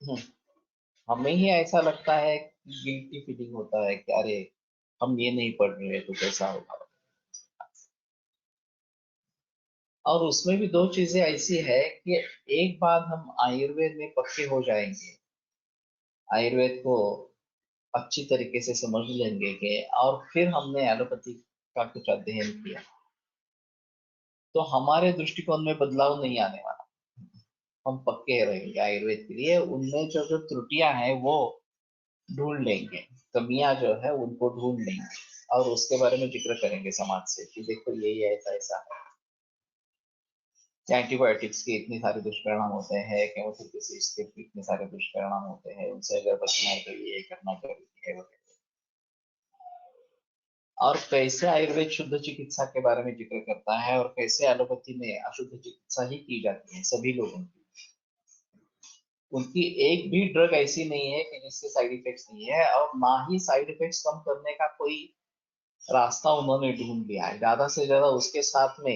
Speaker 2: हैं। हमें ही ऐसा लगता है, गिल्टी फीलिंग होता है कि अरे हम ये नहीं पढ़ रहे तो कैसा होगा। और उसमें भी दो चीजें ऐसी है कि एक बात, हम आयुर्वेद में पक्के हो जाएंगे, आयुर्वेद को अच्छी तरीके से समझ लेंगे कि, और फिर हमने एलोपैथी का कुछ अध्ययन किया, तो हमारे दृष्टिकोण में बदलाव नहीं आने वाला। हम पक्के रहेंगे आयुर्वेद के लिए, उनमें जो जो त्रुटियां हैं वो ढूंढ लेंगे, कमियां जो है उनको ढूंढ लेंगे, और उसके बारे में जिक्र करेंगे समाज से कि देखो ये ऐसा ऐसा है। एंटीबायोटिक्स के इतने सारे दुष्परिणाम होते हैं, केमोथेरेपी के इतने सारे दुष्परिणाम होते हैं, उनसे अगर बचना है तो ये करना जरूरी है वगैरह। और कैसे आयुर्वेद शुद्ध चिकित्सा के बारे में जिक्र करता है, और कैसे एलोपैथी में अशुद्ध चिकित्सा ही की जाती है सभी लोगों की। उनकी एक भी ड्रग ऐसी नहीं है कि जिससे साइड इफेक्ट्स नहीं है, और ना ही साइड इफेक्ट्स कम करने का कोई रास्ता उन्होंने ढूंढ लिया है। ज्यादा से ज्यादा उसके साथ में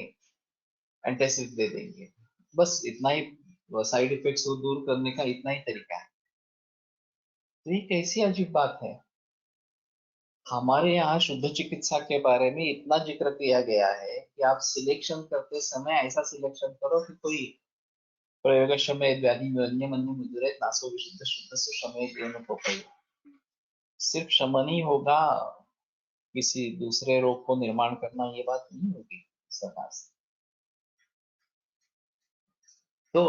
Speaker 2: एंटासिड दे देंगे, बस इतना ही। साइड इफेक्ट्स को दूर करने का इतना ही तरीका है। तो ये कैसी अजीब बात है। हमारे यहाँ शुद्ध चिकित्सा के बारे में इतना जिक्र किया गया है कि आप सिलेक्शन करते समय ऐसा सिलेक्शन करो कि कोई प्रयोगशमेत व्याधि मन्य मुद्रे नासो विशुद्ध शुद्ध से शमेत एवं उपयोग। सिर्फ शमन ही होगा, किसी दूसरे रोग को निर्माण करना ये बात नहीं होगी सरकार से। तो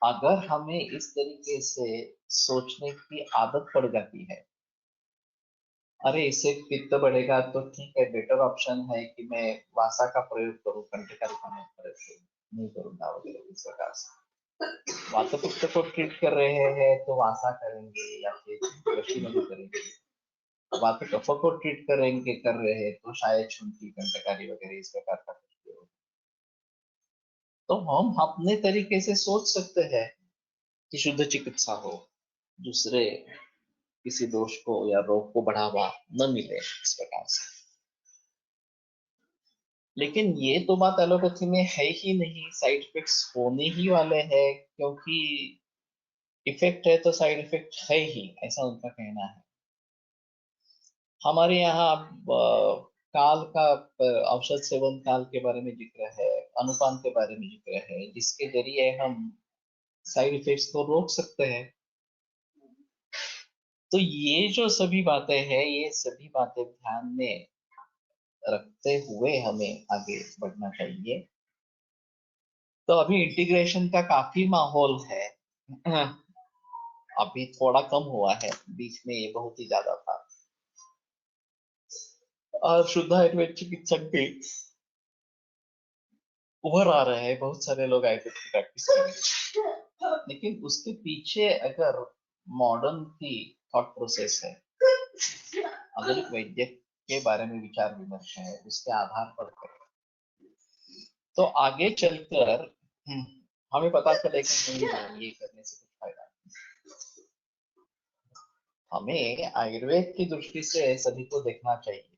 Speaker 2: अगर हमें इस तरीके से सोचने की आदत पड़ जाती है, अरे इससे पित्त बढ़ेगा तो ठीक है, बेटर ऑप्शन है कि मैं वासा का प्रयोग करूं, कंटका का मैं प्रयोग करूं, नहीं करूंगा वगैरह इस प्रकार से। वात पित्त को ट्रीट कर रहे हैं तो वासा करेंगे, या फिर कृषि में भी करेंगे। वात कफ को ट्रीट करेंगे कर रहे हैं तो शायद शुंठी, कंटकारी वगैरह इस प्रकार का कुछ भी हो। तो हम अपने तरीके से सोच सकते हैं कि शुद्ध चिकित्सा हो, दूसरे किसी दोष को या रोग को बढ़ावा न मिले इस प्रकार से। लेकिन ये तो बात एलोपैथी में है ही नहीं, साइड इफेक्ट्स होने ही वाले हैं, क्योंकि इफेक्ट है तो साइड इफेक्ट है ही, ऐसा उनका कहना है। हमारे यहाँ काल का, औषध सेवन काल के बारे में जिक्र है, अनुपान के बारे में जिक्र है, जिसके जरिए हम साइड इफेक्ट्स को रोक सकते हैं। तो ये जो सभी बातें हैं, ये सभी बातें ध्यान में रखते हुए हमें आगे बढ़ना चाहिए। तो अभी इंटीग्रेशन का काफी माहौल है। अभी थोड़ा कम हुआ है, बीच में ये बहुत ही ज्यादा था। और शुद्ध आयुर्वेद चिकित्सक भी उभर आ रहे हैं, बहुत सारे लोग आयुर्वेद की प्रैक्टिस कर रहे हैं। लेकिन उसके पीछे अगर मॉडर्न की थॉट प्रोसेस है, आधुनिक वैद्य के बारे में विचार विमर्श है, उसके आधार पर है, तो आगे चलकर हमें पता चलेगा नहीं ये करने से कुछ फायदा नहीं। हमें आयुर्वेद की दृष्टि से सभी को देखना चाहिए।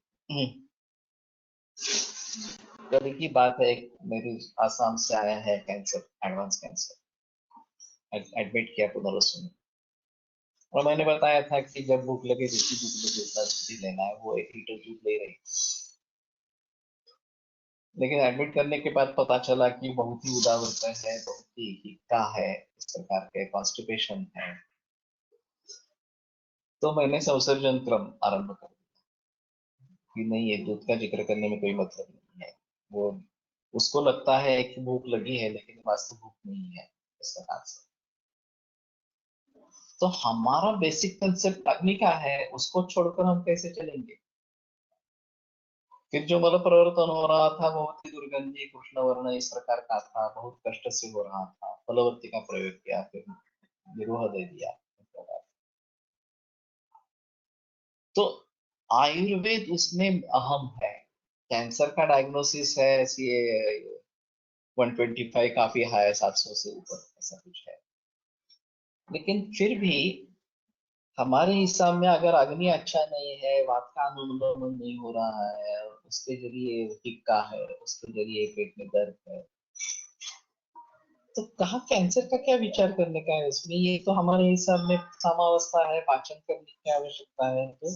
Speaker 2: कल की बात है, मेरी आसाम से आया है कैंसर, एडवांस कैंसर, एडमिट किया पुनर्वसु में। और मैंने बताया था कि जब भूख लगे, जितनी भूख लगे उतना दूध ही लेना है। वो 1 लीटर दूध ले रही, लेकिन एडमिट करने के बाद पता चला कि बहुत ही उदावरता है, बहुत ही हिक्का है, इस प्रकार के कॉन्स्टिपेशन है। तो मैंने संसर्जन क्रम आरंभ कर दिया कि नहीं, ये दूध का जिक्र करने में कोई मतलब नहीं है। वो उसको लगता है कि भूख लगी है, लेकिन वास्तव भूख नहीं है, इस प्रकार से। तो हमारा बेसिक कंसेप्ट अग्नि का है, उसको छोड़कर हम कैसे चलेंगे? फिर जो मल परिवर्तन हो रहा था, बहुत ही दुर्गंधी कृष्ण वर्ण इस प्रकार का था, बहुत कष्ट से हो रहा था। फलवती का प्रयोग किया, फिर विरोह दे दिया। तो आयुर्वेद उसमें अहम है। कैंसर का डायग्नोसिस है, ये 125 काफी हाई है, 700 से ऊपर ऐसा कुछ है। लेकिन फिर भी हमारे हिसाब में अगर अग्नि अच्छा नहीं है, वात का अनुलोमन नहीं हो रहा है, उसके जरिए टिक्का है, उसके जरिए पेट में दर्द है, तो कहाँ कैंसर का क्या विचार करने का है उसमें? ये तो हमारे हिसाब में सामावस्था है, पाचन करने की आवश्यकता है, तो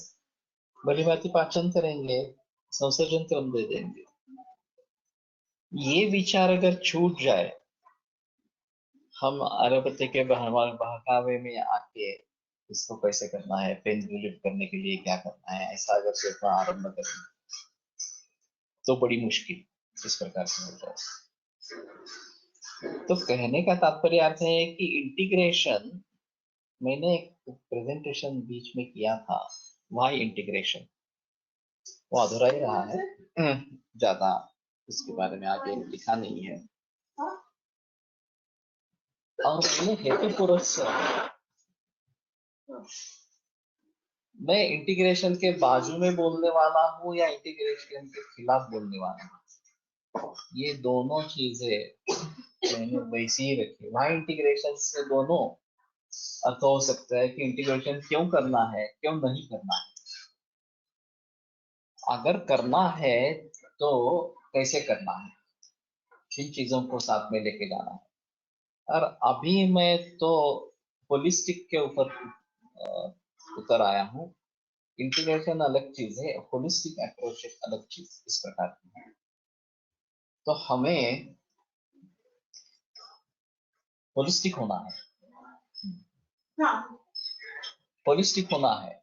Speaker 2: भली भांति पाचन करेंगे, संसर्जन क्रम दे देंगे। ये विचार अगर छूट जाए, हम अरबते के बहकावे में आके इसको कैसे करना है, पेन रिलीफ करने के लिए क्या करना है, ऐसा अगर सोचना आरंभ करें तो बड़ी मुश्किल इस प्रकार से हो जाए। तो कहने का तात्पर्य अर्थ है कि इंटीग्रेशन, मैंने एक प्रेजेंटेशन बीच में किया था, वाई इंटीग्रेशन, वो अधूरा ही रहा है, ज्यादा उसके बारे में आगे लिखा नहीं है। और मैंने हेतु पुरुष, मैं इंटीग्रेशन के बाजू में बोलने वाला हूँ या इंटीग्रेशन के खिलाफ बोलने वाला हूँ, ये दोनों चीजें मैंने वैसी ही रखी। वहां इंटीग्रेशन से दोनों अर्थ हो सकता है कि इंटीग्रेशन क्यों करना है, क्यों नहीं करना है, अगर करना है तो कैसे करना है, इन चीजों को साथ में लेके जाना है। और अभी मैं तो होलिस्टिक के ऊपर उतर आया हूँ। इंटीग्रेशन अलग चीज है, होलिस्टिक अप्रोच एक अलग चीज इस प्रकार की है। तो हमें होलिस्टिक होना है, होलिस्टिक होना है।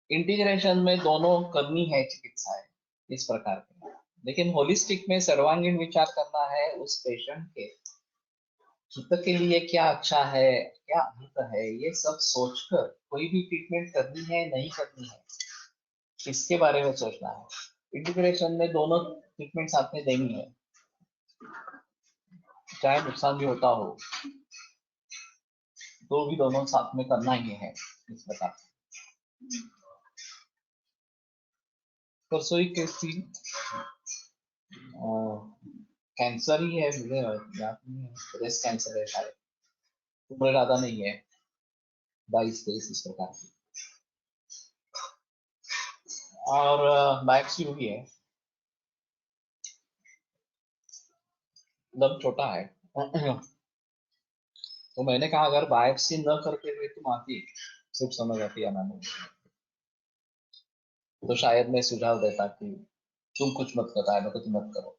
Speaker 2: इंटीग्रेशन में दोनों करनी है चिकित्साएं इस प्रकार की, लेकिन होलिस्टिक में सर्वांगीण विचार करना है उस पेशेंट के हित के लिए, क्या अच्छा है, क्या हित है, ये सब सोचकर कोई भी ट्रीटमेंट करनी है नहीं करनी है, इसके बारे में सोचना है। इंटीग्रेशन में दोनों ट्रीटमेंट साथ में देनी है, चाहे नुकसान भी होता हो तो भी दोनों साथ में करना ही है इस प्रकार। परसों ही कैसी कैंसर ही है, मुझे याद नहीं है, ब्रेस्ट कैंसर है शायद, उम्र ज्यादा नहीं है, 22-23 इस प्रकार की। और बायोप्सी हुई है, दम छोटा है। तो मैंने कहा अगर बायोप्सी न करते हुए तुम आती, सिर्फ सोनोग्राफी आना नहीं, तो शायद मैं सुझाव देता कि तुम कुछ मत बताया, मैं कुछ मत करो,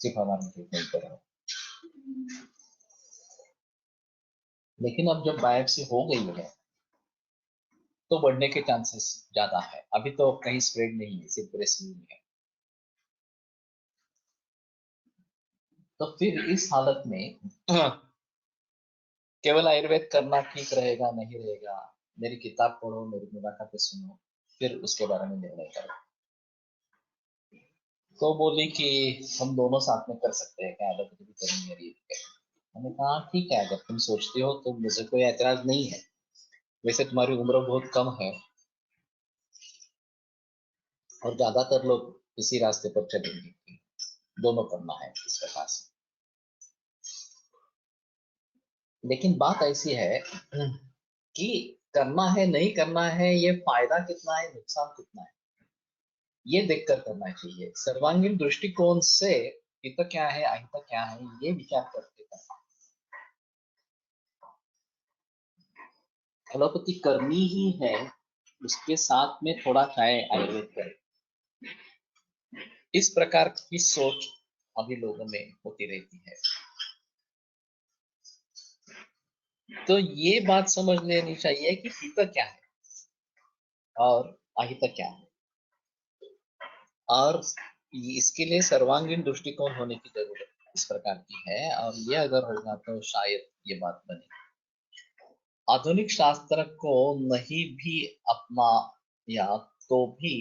Speaker 2: सिर्फ हमारा ट्रीटमेंट करो। लेकिन अब जब बायोप्सी हो गई है तो बढ़ने के चांसेस ज्यादा है। अभी तो कहीं स्प्रेड नहीं है, सिर्फ ब्रेस्ट में है। तो फिर इस हालत में केवल आयुर्वेद करना ठीक रहेगा नहीं रहेगा, मेरी किताब पढ़ो, मेरी मुलाकातें सुनो, फिर उसके बारे में निर्णय करो। तो बोली कि हम दोनों साथ में कर सकते हैं क्या, एलोपैथी भी करेंगे और ये भी करेंगे। मैंने कहा ठीक है, अगर तुम सोचती हो तो मुझे कोई ऐतराज नहीं है। वैसे तुम्हारी उम्र बहुत कम है और ज्यादातर लोग इसी रास्ते पर चलेंगे कि दोनों करना है इस प्रकार से। लेकिन बात ऐसी है कि करना है नहीं करना है, ये फायदा कितना है नुकसान कितना है, ये देखकर करना चाहिए। सर्वांगीण दृष्टिकोण से हित क्या है अहित क्या है ये विचार करके करना। एलोपैथी करनी ही है, उसके साथ में थोड़ा चाहे आयुर्वेद करे, इस प्रकार की सोच अभी लोगों में होती रहती है। तो ये बात समझ लेनी चाहिए कि हित क्या है और अहित क्या है, और इसके लिए सर्वांगीण दृष्टिकोण होने की जरूरत इस प्रकार की है। और ये अगर होगा तो शायद ये बात बने। आधुनिक शास्त्र को नहीं भी अपना या तो भी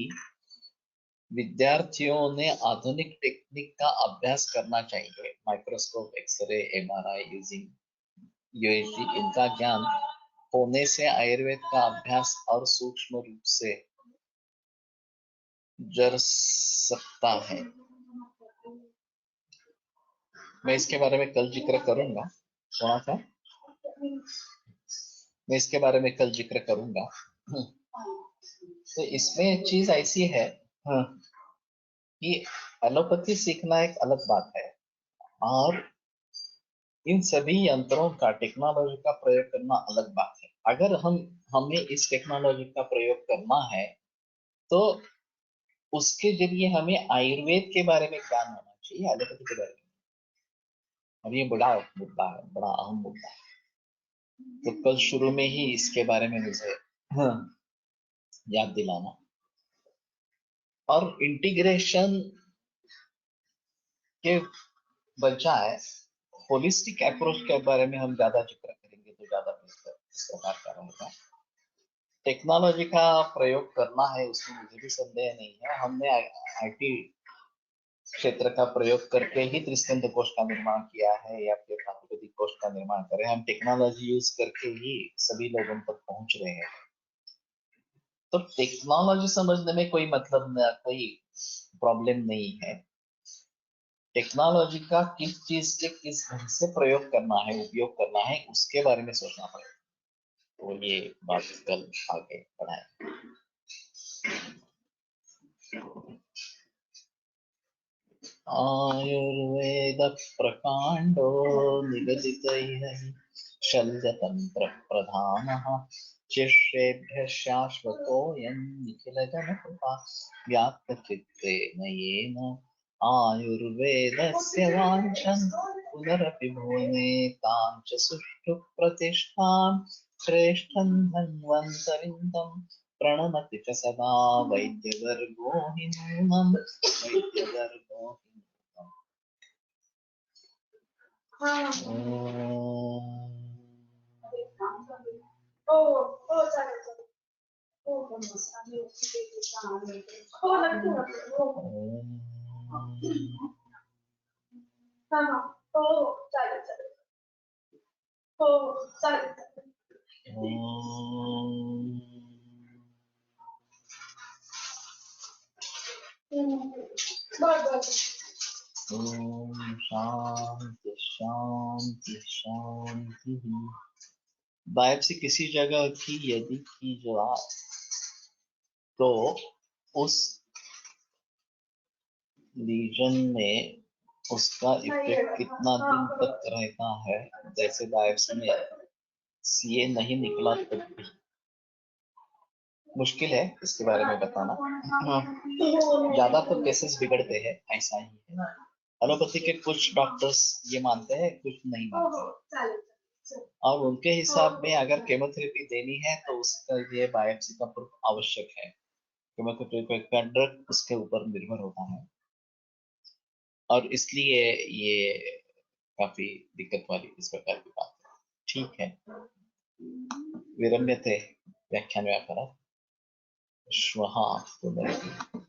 Speaker 2: विद्यार्थियों ने आधुनिक टेक्निक का अभ्यास करना चाहिए। Microscope, x-ray, MRI using USG, इनका ज्ञान होने से आयुर्वेद का अभ्यास और सूक्ष्म रूप से जर सकता है। मैं इसके बारे में कल जिक्र करूंगा, थोड़ा सा मैं इसके बारे में कल जिक्र करूंगा। तो इसमें चीज ऐसी है कि एलोपैथी सीखना एक अलग बात है और इन सभी यंत्रों का, टेक्नोलॉजी का प्रयोग करना अलग बात है। अगर हमें इस टेक्नोलॉजी का प्रयोग करना है तो उसके जरिए हमें आयुर्वेद के बारे में ज्ञान होना चाहिए, एलोपैथी के बारे में। और ये बड़ा मुद्दा है, बड़ा अहम मुद्दा है। तो कल शुरू में ही इसके बारे में मुझे याद दिलाना। और इंटीग्रेशन के बजाय होलिस्टिक अप्रोच के बारे में हम ज्यादा जिक्र करेंगे तो ज्यादा बेहतर इस प्रकार का रहेगा। टेक्नोलॉजी का प्रयोग करना है उसमें मुझे भी संदेह नहीं है। हमने आईटी क्षेत्र का प्रयोग करके ही त्रिस्कंद कोश का निर्माण किया है या फिर धातुपति कोश का निर्माण करें, हम टेक्नोलॉजी यूज करके ही सभी लोगों तक पहुंच रहे हैं। तो टेक्नोलॉजी समझने में कोई मतलब न, कोई प्रॉब्लम नहीं है। टेक्नोलॉजी का किस चीज के किस ढंग से प्रयोग करना है, उपयोग करना है, उसके बारे में सोचना पड़ेगा। तो ये बात कल आगे बढ़ाए। आयुर्वेद प्रकांडो निगदितैः शल्यतंत्र प्रधानः शिष्येभ्यः शाश्वतोऽयं निखिलजनकृपा व्याप्तचित्तेन येन आयुर्वेदस्य वाञ्छन् पुनरपि भुवने तां च सुष्ठु प्रतिष्ठां श्रेष्ठं धन्वन्तरिन्दम् प्रणमति च सदा वैद्यवर्गो हि नूनम् वैद्यवर्गो हि नूनम्। ओम शांति शांति शांति। बायोप्सी किसी जगह की यदि की जाए तो उस लीजन में उसका इफेक्ट कितना दिन तक रहता है, जैसे बायोप्सी में सीए नहीं निकला तब भी मुश्किल है इसके बारे में बताना। ज्यादा तो केसेस बिगड़ते हैं, ऐसा ही है। एलोपैथी के कुछ डॉक्टर्स ये मानते हैं, कुछ नहीं मानते। और उनके हिसाब में अगर केमोथेरेपी देनी है तो उसका ये बायोप्सी का प्रूफ आवश्यक है। केमोथेरेपी का ड्रग उसके ऊपर निर्भर होता है और इसलिए ये काफी दिक्कत वाली इस प्रकार की बात है। ठीक है, विरम्यते व्याख्यानव्यापारः श्वः पुनर्मिलिष्यामः।